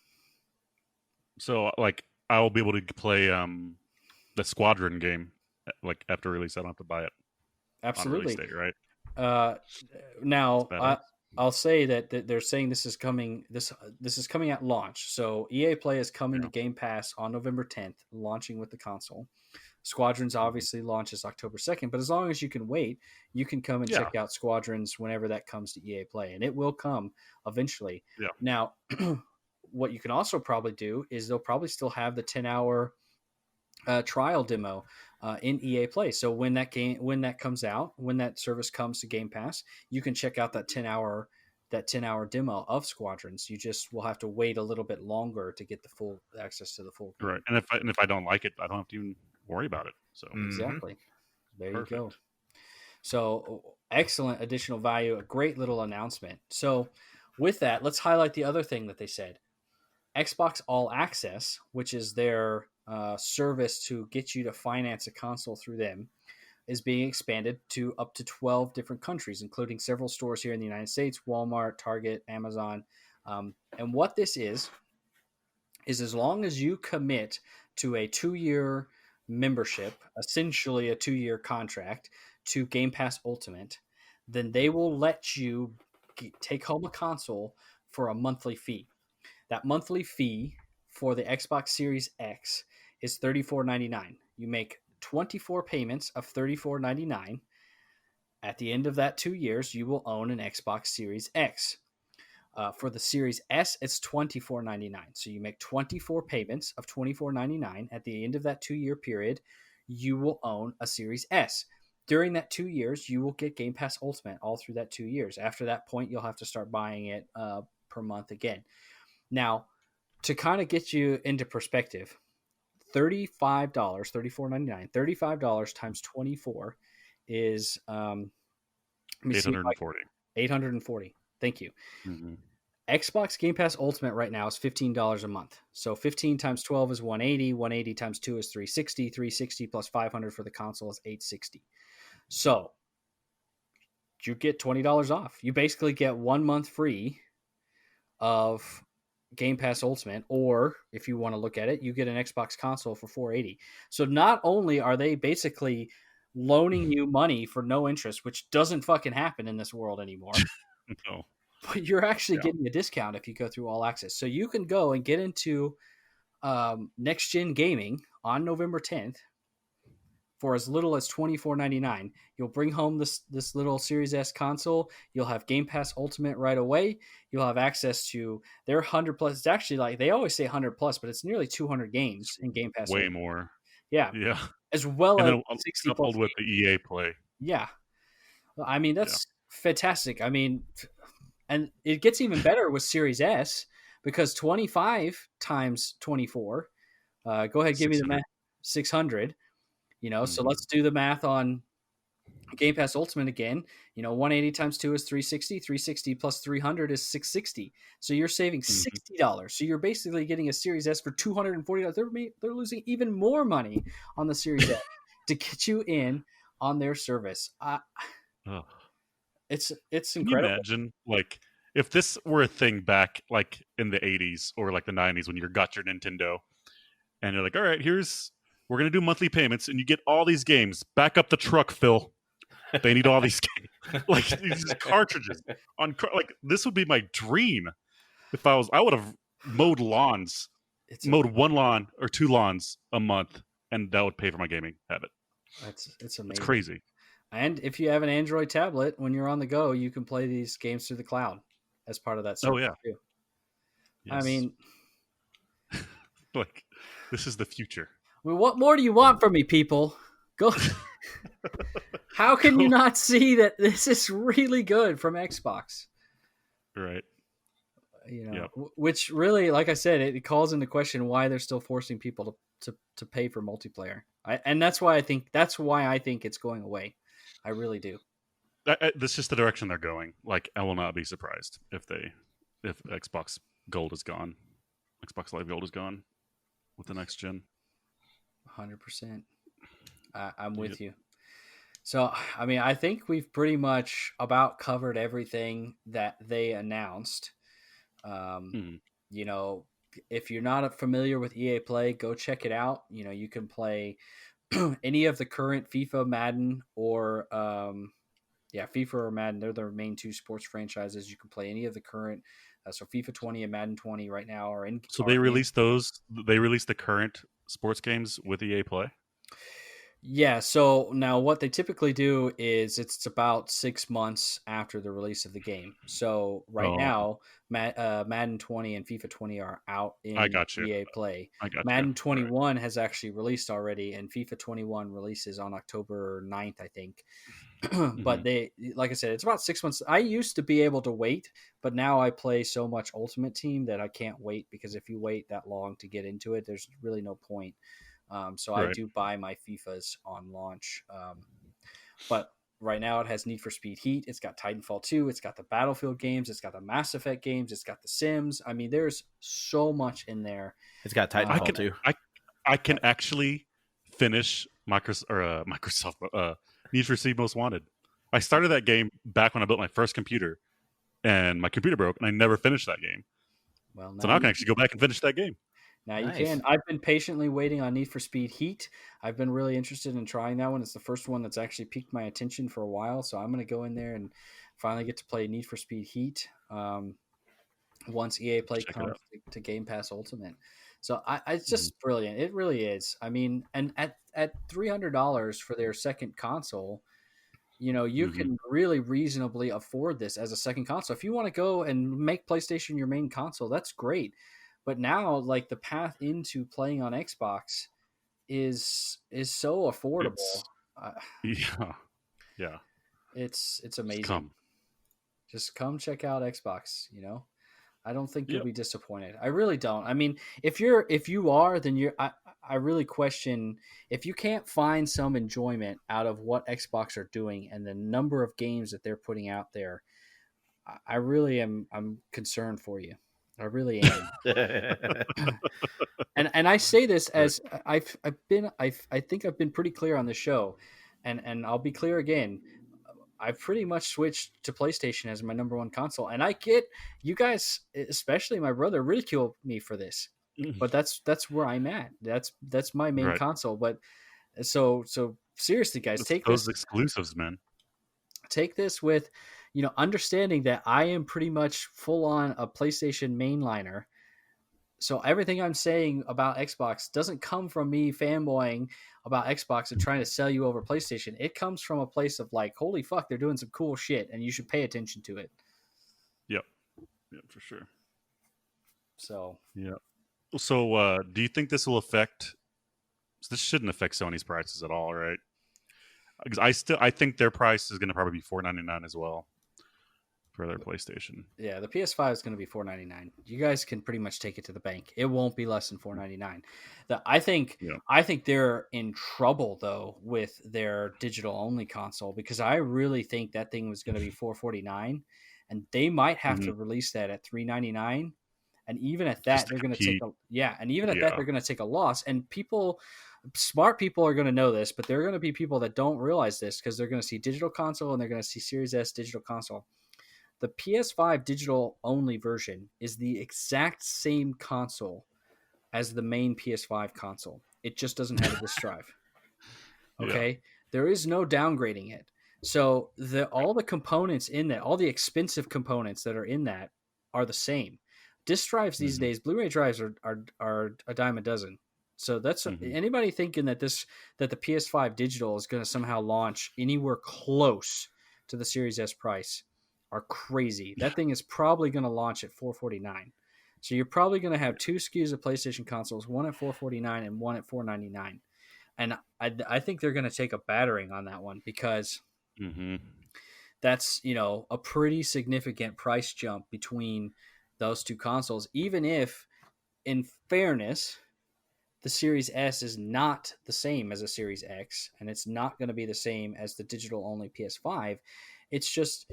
So, like, I will be able to play the Squadron game like after release. I don't have to buy it. Absolutely. On release date, right? Now I'll say that they're saying this is coming. This is coming at launch. So EA Play is coming to Game Pass on November 10th, launching with the console. Squadrons obviously launches October 2nd, but as long as you can wait, you can come and check out Squadrons whenever that comes to EA Play, and it will come eventually. Yeah. Now, what you can also probably do is they'll probably still have the 10-hour trial demo in EA Play. So when that comes out, when that service comes to Game Pass, you can check out that 10-hour demo of Squadrons. You just will have to wait a little bit longer to get the full access to the full game. Right. And if I don't like it, I don't have to even worry about it. So exactly. There you go. So excellent additional value, a great little announcement. So with that, let's highlight the other thing that they said. Xbox All Access, which is their service to get you to finance a console through them, is being expanded to up to 12 different countries, including several stores here in the United States, Walmart, Target, Amazon. And what this is as long as you commit to a 2-year membership, essentially a 2-year contract to Game Pass Ultimate, then they will let you take home a console for a monthly fee. That monthly fee for the Xbox Series X is $34.99. You make 24 payments of $34.99. At the end of that 2 years, you will own an Xbox Series X. For the Series S, it's $24.99. So you make 24 payments of $24.99. At the end of that 2-year period, you will own a Series S. During that 2 years, you will get Game Pass Ultimate all through that 2 years. After that point, you'll have to start buying it per month again. Now, to kind of get you into perspective, $34.99, $35 times 24 is $840. $840. Thank you. Mm-hmm. Xbox Game Pass Ultimate right now is $15 a month. So 15 times 12 is 180. 180 times 2 is 360. 360 plus 500 for the console is 860. So you get $20 off. You basically get 1 month free of Game Pass Ultimate, or if you want to look at it, you get an Xbox console for $480. So not only are they basically loaning you money for no interest, which doesn't fucking happen in this world anymore. No. But you're actually getting a discount if you go through All Access. So you can go and get into Next Gen Gaming on November 10th for as little as $24.99. You'll bring home this little Series S console. You'll have Game Pass Ultimate right away. You'll have access to their 100 plus. It's actually like they always say 100 plus, but it's nearly 200 games in Game Pass. Way Ultimate. more. Yeah. Yeah. As well and as 60 coupled plus with the EA Play. Yeah. I mean, that's fantastic. I mean, and it gets even better with Series S because 25 times 24. Go ahead, give me the math. 600. So let's do the math on Game Pass Ultimate again. 180 times 2 is 360. 360 plus 300 is 660. So you're saving $60. So you're basically getting a Series S for $240. They're losing even more money on the Series S to get you in on their service. It's incredible. Can you imagine, like, if this were a thing back, like, in the 80s or, like, the 90s when you got your Nintendo, and you're like, all right, we're going to do monthly payments, and you get all these games. Back up the truck, Phil. They need all these games. Like, these cartridges. Like, this would be my dream if I would have mowed lawns. Mowed one lawn or 2 lawns a month, and that would pay for my gaming habit. It's amazing. It's crazy. And if you have an Android tablet, when you're on the go, you can play these games through the cloud as part of that service. Oh, yeah. Too. Yes. I mean, like, this is the future. I mean, what more do you want from me, people? Go. How can you not see that this is really good from Xbox? Right. Which really, like I said, it calls into question why they're still forcing people to pay for multiplayer. And that's why I think it's going away. I really do. That's just the direction they're going. Like, I will not be surprised if Xbox Gold is gone. Xbox Live Gold is gone with the next gen. 100%. I'm with you. So, I mean, I think we've pretty much about covered everything that they announced. If you're not familiar with EA Play, go check it out. You can play any of the current FIFA, Madden, or FIFA or Madden. They're their main 2 sports franchises. You can play any of the current. So FIFA 20 and Madden 20 right now are in. So they released those. They released the current sports games with EA Play. Yeah, so now what they typically do is it's about 6 months after the release of the game. So now, Madden 20 and FIFA 20 are out in EA Play. Madden 21 has actually released already, and FIFA 21 releases on October 9th, I think. But they, like I said, it's about 6 months. I used to be able to wait, but now I play so much Ultimate Team that I can't wait, because if you wait that long to get into it, there's really no point. So I do buy my FIFAs on launch. But right now it has Need for Speed Heat. It's got Titanfall 2. It's got the Battlefield games. It's got the Mass Effect games. It's got the Sims. I mean, there's so much in there. It's got Titanfall 2. I can actually finish Microsoft Need for Speed Most Wanted. I started that game back when I built my first computer, and my computer broke, and I never finished that game. Well, so now I can actually go back and finish that game. Now you can. I've been patiently waiting on Need for Speed Heat. I've been really interested in trying that one. It's the first one that's actually piqued my attention for a while. So I'm going to go in there and finally get to play Need for Speed Heat once EA Play comes to Game Pass Ultimate. So it's just brilliant. It really is. I mean, and at $300 for their second console, you can really reasonably afford this as a second console. If you want to go and make PlayStation your main console, that's great. But now, like, the path into playing on Xbox is so affordable. It's amazing. Just come check out Xbox. I don't think you'll be disappointed. I really don't. I mean, if you are, then I really question if you can't find some enjoyment out of what Xbox are doing and the number of games that they're putting out there. I really am. I'm concerned for you. I really am. And I say this as I think I've been pretty clear on the show, and I'll be clear again. I've pretty much switched to PlayStation as my number one console, and I get you guys, especially my brother, ridicule me for this, but that's where I'm at. That's my main Right. console. But so seriously, guys, It's take those exclusives, man. take this with, understanding that I am pretty much full on a PlayStation mainliner. So everything I'm saying about Xbox doesn't come from me fanboying about Xbox and trying to sell you over PlayStation. It comes from a place of like, holy fuck, they're doing some cool shit, and you should pay attention to it. Yep, for sure. So yeah. So do you think this will affect? This shouldn't affect Sony's prices at all, right? Because I think their price is going to probably be $4.99 as well for their PlayStation. Yeah, the PS5 is going to be $4.99. You guys can pretty much take it to the bank. It won't be less than $4.99. I think they're in trouble though with their digital only console, because I really think that thing was going to be $4.49, and they might have to release that at $3.99. And even at that, they're going to take they're going to take a loss. And smart people are going to know this, but there are going to be people that don't realize this, because they're going to see digital console and they're going to see Series S digital console. The PS5 digital only version is the exact same console as the main PS5 console. It just doesn't have a disk drive. Okay? Yeah. There is no downgrading it. So all the components in that, all the expensive components that are in that are the same. Disk drives these days, Blu-ray drives are a dime a dozen. So that's anybody thinking that the PS5 digital is going to somehow launch anywhere close to the Series S price are crazy. That thing is probably going to launch at $449. So you're probably going to have two SKUs of PlayStation consoles, one at $449 and one at $499. And I think they're going to take a battering on that one, because that's, a pretty significant price jump between those two consoles, even if, in fairness, the Series S is not the same as a Series X, and it's not going to be the same as the digital only PS5. It's just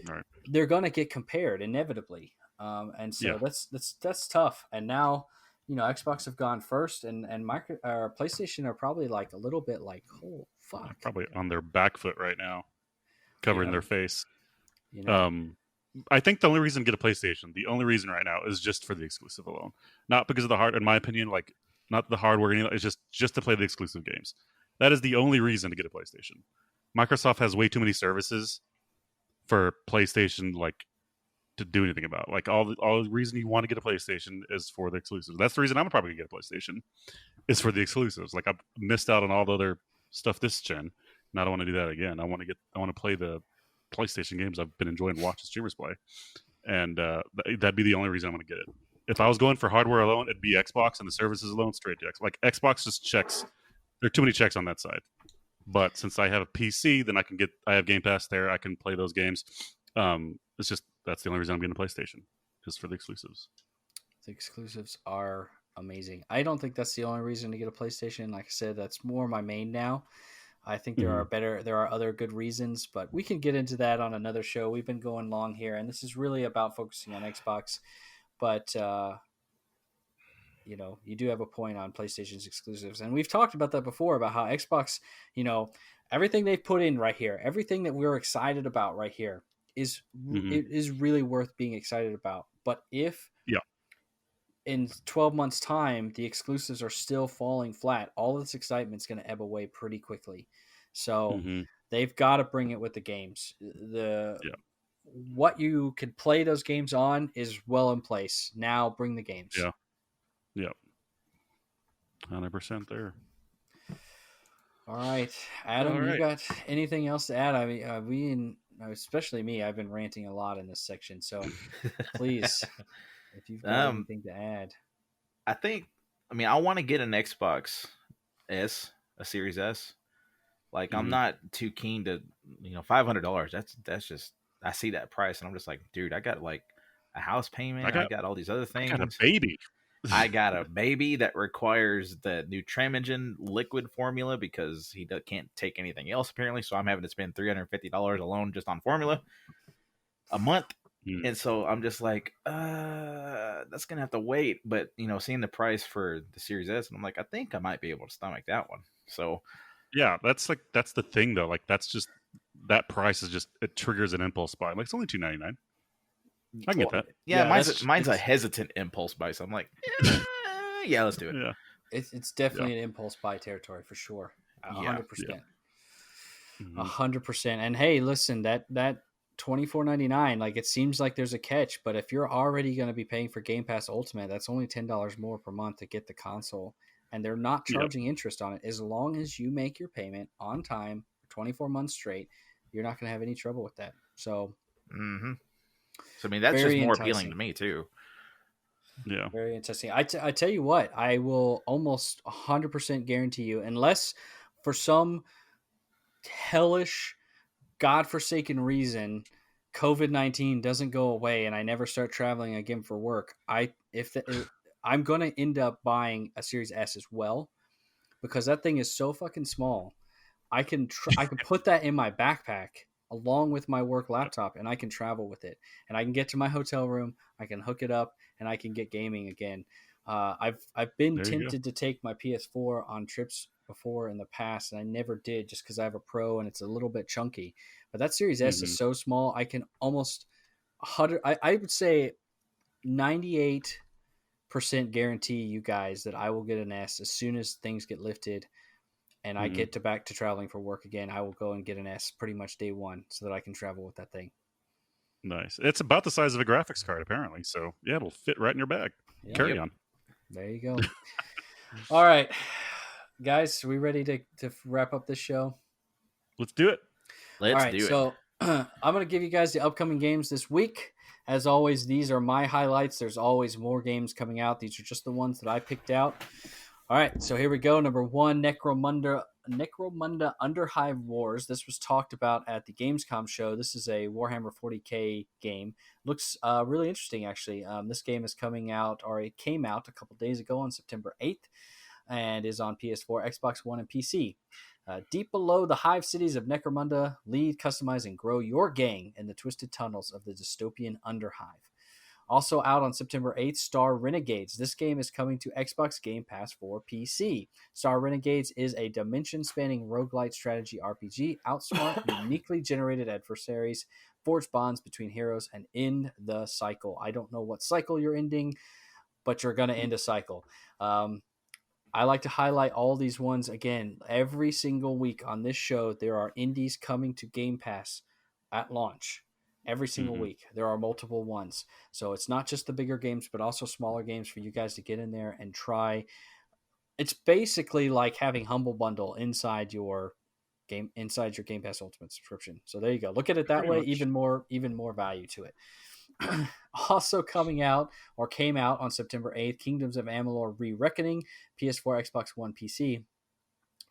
they're going to get compared inevitably, and so that's tough. And now, Xbox have gone first, and PlayStation are probably like a little bit like, oh fuck, probably on their back foot right now, covering their face. I think the only reason to get a PlayStation, the only reason right now, is just for the exclusive alone, not because of the hardware. In my opinion, like not the hardware. It's just to play the exclusive games. That is the only reason to get a PlayStation. Microsoft has way too many services for PlayStation to do anything about. Like all the reason you want to get a PlayStation is for the exclusives. That's the reason I'm probably gonna get a PlayStation, is for the exclusives. Like I've missed out on all the other stuff this gen, and I don't want to do that again. I want to play the PlayStation games I've been enjoying watching streamers play, and that'd be the only reason I'm gonna get it. If I was going for hardware alone, it'd be Xbox, and the services alone straight to Xbox. Like Xbox just checks. There are too many checks on that side. But since I have a PC, then I have Game Pass there. I can play those games. It's just that's the only reason I'm getting a PlayStation, is for the exclusives. The exclusives are amazing. I don't think that's the only reason to get a PlayStation. Like I said, that's more my main now. I think there are other good reasons, but we can get into that on another show. We've been going long here, and this is really about focusing on Xbox. But you do have a point on PlayStation's exclusives, and we've talked about that before, about how Xbox, everything they've put in right here, everything that we're excited about right here is it is really worth being excited about. But if in 12 months time the exclusives are still falling flat, all of this excitement is going to ebb away pretty quickly. So they've got to bring it with the games. What you can play those games on is well in place. Now bring the games. Yeah. 100% there. All right, Adam, you got anything else to add? I mean, especially me, I've been ranting a lot in this section, so please, if you've got anything to add. I want to get an Xbox S, a Series S. Like, I'm not too keen to, $500. That's just, I see that price and I'm just like, dude, I got like a house payment. I got all these other things. I got a baby. I got a baby that requires the new tram engine liquid formula because he can't take anything else apparently. So I'm having to spend $350 alone just on formula a month. Mm. And so I'm just like, that's gonna have to wait. But seeing the price for the Series S, and I'm like, I think I might be able to stomach that one. So Yeah, that's the thing though. Like that's just that price is just it triggers an impulse buy. Like it's only $299. I can get that. yeah, Yeah, mine's a hesitant impulse buy. So I'm like, yeah, let's do it. Yeah, it's definitely an impulse buy territory for sure. Yeah. 100%. Mhm. 100%. And hey, listen, that $24.99, like it seems like there's a catch, but if you're already going to be paying for Game Pass Ultimate, that's only $10 more per month to get the console, and they're not charging interest on it. As long as you make your payment on time for 24 months straight, you're not going to have any trouble with that. So, so I mean, that's just more appealing to me too. Yeah, very interesting. I tell you what, I will almost 100% guarantee you, unless for some hellish godforsaken reason COVID-19 doesn't go away and I never start traveling again for work, I'm going to end up buying a Series S as well, because that thing is so fucking small. I can put that in my backpack along with my work laptop, and I can travel with it, and I can get to my hotel room, I can hook it up, and I can get gaming again. I've been tempted to take my PS4 on trips before in the past, and I never did, just because I have a Pro and it's a little bit chunky. But that Series S is so small, I can almost 100. I would say 98% guarantee you guys that I will get an S as soon as things get lifted and I get back to traveling for work again. I will go and get an S pretty much day one so that I can travel with that thing. Nice. It's about the size of a graphics card, apparently. So yeah, it'll fit right in your bag. Yep. Carry on. There you go. All right, guys, are we ready to wrap up this show? Let's do it. Let's do it. So I'm going to give you guys the upcoming games this week. As always, these are my highlights. There's always more games coming out. These are just the ones that I picked out. All right, so here we go. Number 1, Necromunda Underhive Wars. This was talked about at the Gamescom show. This is a Warhammer 40k game. Looks really interesting, actually. This game is coming out, or it came out a couple days ago on September 8th, and is on PS4, Xbox One, and PC. Deep below the hive cities of Necromunda, lead, customize, and grow your gang in the twisted tunnels of the dystopian Underhive. Also out on September 8th, Star Renegades. This game is coming to Xbox Game Pass for PC. Star Renegades is a dimension-spanning roguelite strategy RPG. Outsmart uniquely generated adversaries, forge bonds between heroes, and end the cycle. I don't know what cycle you're ending, but you're going to end a cycle. I like to highlight all these ones. Again, every single week on this show, there are indies coming to Game Pass at launch. Every single week, there are multiple ones. So it's not just the bigger games, but also smaller games for you guys to get in there and try. It's basically like having Humble Bundle inside your Game Pass Ultimate subscription. So there you go. Look at it that Pretty way. much. Even more value to it. Also coming out, or came out on September 8th, Kingdoms of Amalur: Re-Reckoning, PS4, Xbox One, PC.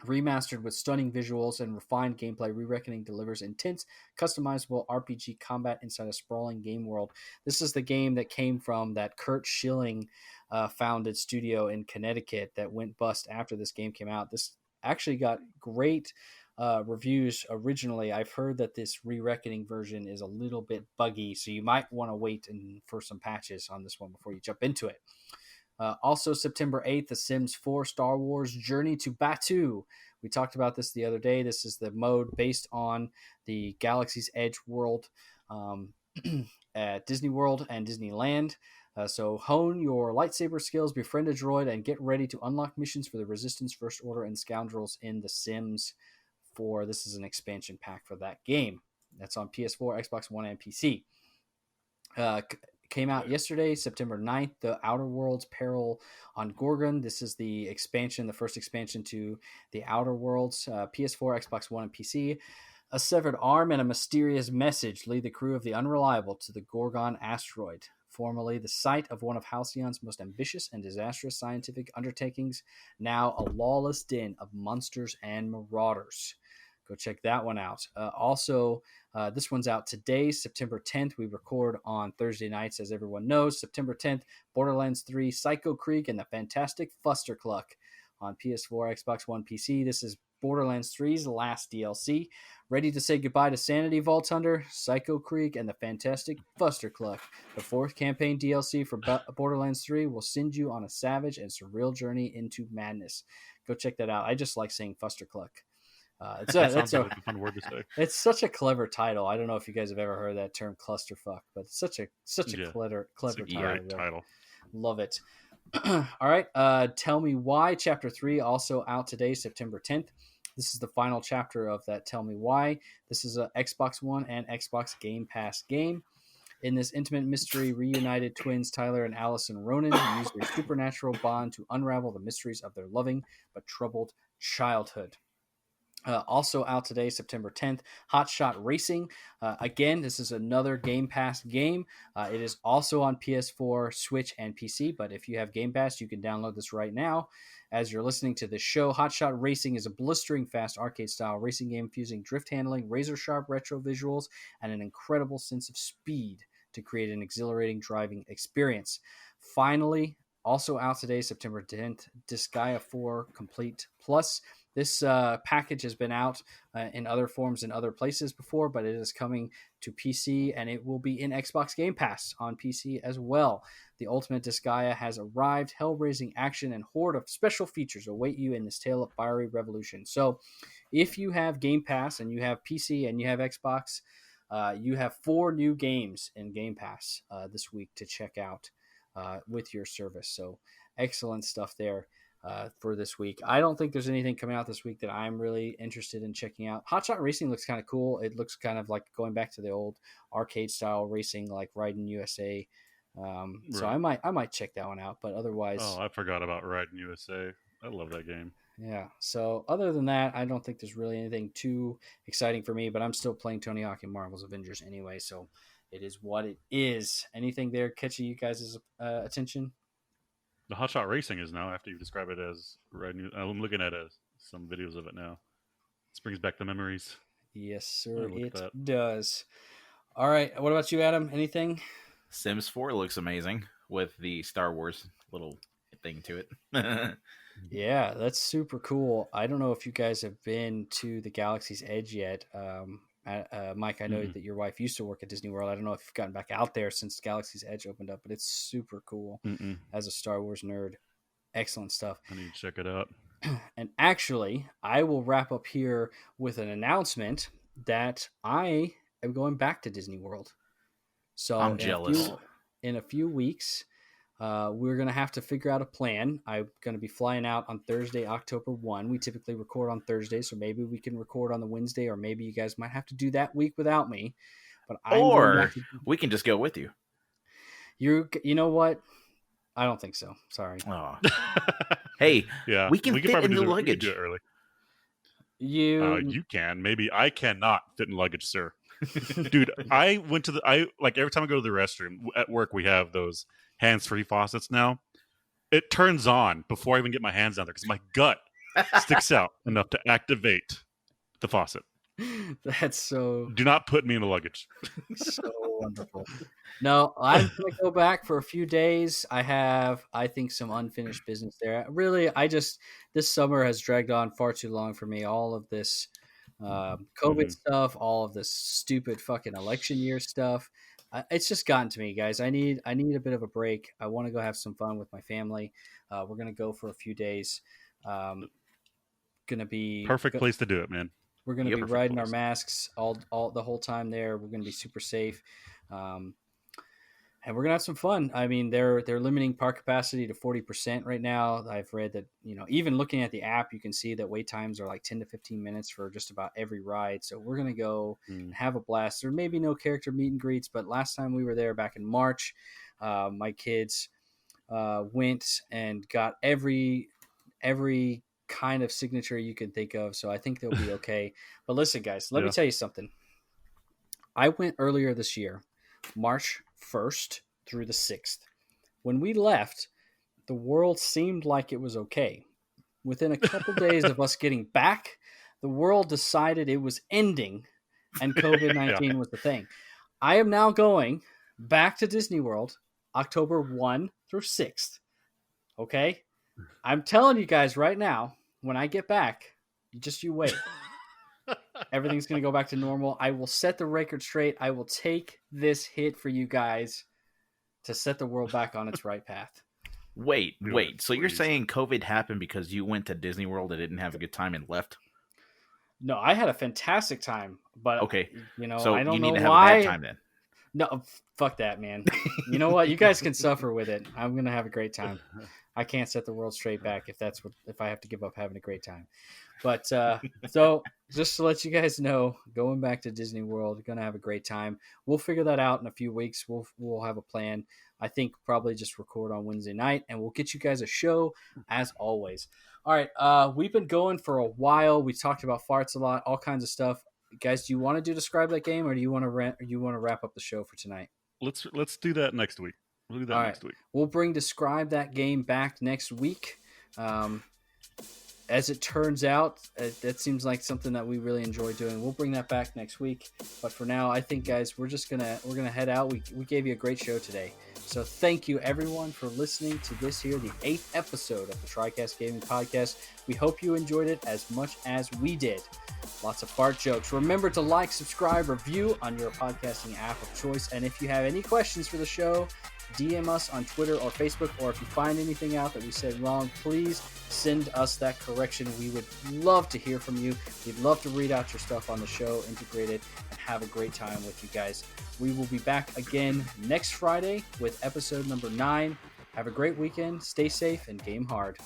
Remastered with stunning visuals and refined gameplay, Re-Reckoning delivers intense, customizable RPG combat inside a sprawling game world. This is the game that came from that Kurt Schilling founded studio in Connecticut that went bust after this game came out. This actually got great reviews originally. I've heard that this Re-Reckoning version is a little bit buggy, so you might want to wait for some patches on this one before you jump into it. Also, September 8th, The Sims 4 Star Wars Journey to Batuu. We talked about this the other day. This is the mode based on the Galaxy's Edge world at Disney World and Disneyland. So hone your lightsaber skills, befriend a droid, and get ready to unlock missions for the Resistance, First Order, and Scoundrels in The Sims 4. This is an expansion pack for that game. That's on PS4, Xbox One, and PC. Came out yesterday, September 9th, The Outer Worlds Peril on Gorgon. This is the expansion, the first expansion to The Outer Worlds, PS4, Xbox One, and PC. A severed arm and a mysterious message lead the crew of the Unreliable to the Gorgon asteroid, formerly the site of one of Halcyon's most ambitious and disastrous scientific undertakings, now a lawless den of monsters and marauders. Go check that one out. Also, this one's out today, September 10th. We record on Thursday nights, as everyone knows. September 10th, Borderlands 3, Psycho Creek, and the Fantastic Fustercluck on PS4, Xbox One, PC. This is Borderlands 3's last DLC. Ready to say goodbye to Sanity Vault Hunter, Psycho Creek, and the fantastic Fustercluck. The 4th campaign DLC for Borderlands 3 will send you on a savage and surreal journey into madness. Go check that out. I just like saying Fustercluck. That's a fun word to say. It's such a clever title. I don't know if you guys have ever heard that term, clusterfuck, but it's such a clever title. Love it. All right. Tell Me Why, Chapter 3, also out today, September 10th. This is the final chapter of that Tell Me Why. This is a Xbox One and Xbox Game Pass game. In this intimate mystery, reunited twins Tyler and Allison Ronan use their supernatural bond to unravel the mysteries of their loving but troubled childhood. Also out today, September 10th, Hot Shot Racing. Again, this is another Game Pass game. It is also on PS4, Switch, and PC, but if you have Game Pass, you can download this right now. As you're listening to this show, Hot Shot Racing is a blistering fast arcade-style racing game fusing drift handling, razor-sharp retro visuals, and an incredible sense of speed to create an exhilarating driving experience. Finally, also out today, September 10th, Disgaea 4 Complete Plus. This package has been out in other forms in other places before, but it is coming to PC, and it will be in Xbox Game Pass on PC as well. The Ultimate Disgaea has arrived. Hell-raising action and horde of special features await you in this tale of fiery revolution. So if you have Game Pass and you have PC and you have Xbox, you have 4 new games in Game Pass this week to check out with your service. So excellent stuff there. For this week. I don't think there's anything coming out this week that I'm really interested in checking out. Hot Shot Racing looks kind of cool. It looks kind of like going back to the old arcade style racing, like Riding USA. So I might check that one out, but otherwise. Oh, I forgot about Riding USA. I love that game. Yeah. So other than that, I don't think there's really anything too exciting for me, but I'm still playing Tony Hawk and Marvel's Avengers anyway. So it is what it is. Anything there catching you guys' attention? The Hot Shot Racing is now, after you describe it as riding. I'm looking at some videos of it now. This brings back the memories. Yes, sir, it does. All right, what about you, Adam? Anything? Sims 4 looks amazing with the Star Wars little thing to it. Yeah, that's super cool. I don't know if you guys have been to the Galaxy's Edge yet. Mike, I know that your wife used to work at Disney World. I don't know if you've gotten back out there since Galaxy's Edge opened up, but it's super cool. As a Star Wars nerd. Excellent stuff. I need to check it out. And actually, I will wrap up here with an announcement that I am going back to Disney World. So I'm jealous. In a few weeks, we're going to have to figure out a plan. I'm going to be flying out on Thursday, October 1. We typically record on Thursday, so maybe we can record on the Wednesday, or maybe you guys might have to do that week without me. But we can just go with you. You know what? I don't think so. Sorry. Oh. Hey, yeah, we can fit in the luggage. Do it early. You can. Maybe I cannot fit in luggage, sir. Dude, I went to every time I go to the restroom at work, we have those hands-free faucets now. It turns on before I even get my hands down there because my gut sticks out enough to activate the faucet. That's so. Do not put me in the luggage. So wonderful. No, I'm going to go back for a few days. I have, I think, some unfinished business there. Really, this summer has dragged on far too long for me. All of this COVID stuff, all of this stupid fucking election year stuff. It's just gotten to me, guys. I need a bit of a break. I want to go have some fun with my family. We're going to go for a few days. Going to be perfect place to do it, man. We're going to be riding our masks all the whole time there. We're going to be super safe. And we're going to have some fun. I mean, they're limiting park capacity to 40% right now. I've read that, even looking at the app, you can see that wait times are like 10 to 15 minutes for just about every ride. So we're going to go and have a blast. There may be no character meet and greets, but last time we were there back in March, my kids went and got every kind of signature you can think of. So I think they'll be okay. But listen, guys, let me tell you something. I went earlier this year, March 1st through the 6th. When we left, the world seemed like it was okay. Within a couple days of us getting back, the world decided it was ending and COVID-19 was the thing. I am now going back to Disney World October 1 through 6th. Okay? I'm telling you guys right now, when I get back, you wait. Everything's going to go back to normal. I will set the record straight. I will take this hit for you guys to set the world back on its right path. Wait. So you're saying COVID happened because you went to Disney World and didn't have a good time and left? No, I had a fantastic time, but okay, so I don't you know need to why. Have a bad time then. No, fuck that, man. You know what? You guys can suffer with it. I'm gonna have a great time. I can't set the world straight back if I have to give up having a great time. But so just to let you guys know, going back to Disney World, gonna have a great time. We'll figure that out in a few weeks. We'll have a plan. I think probably just record on Wednesday night, and we'll get you guys a show as always. All right, we've been going for a while. We talked about farts a lot, all kinds of stuff. Guys, do you want to describe that game, or do you want to wrap up the show for tonight? Let's do that next week. We'll do that next week. We'll bring describe that game back next week. As it turns out, that seems like something that we really enjoy doing. We'll bring that back next week. But for now, I think, guys, we're gonna head out. We gave you a great show today. So thank you, everyone, for listening to this here, the 8th episode of the Tricast Gaming Podcast. We hope you enjoyed it as much as we did. Lots of fart jokes. Remember to like, subscribe, review on your podcasting app of choice. And if you have any questions for the show, DM us on Twitter or Facebook, or if you find anything out that we said wrong, please send us that correction. We would love to hear from you. We'd love to read out your stuff on the show, integrate it, and have a great time with you guys. We will be back again next Friday with episode number 9. Have a great weekend, stay safe, and game hard.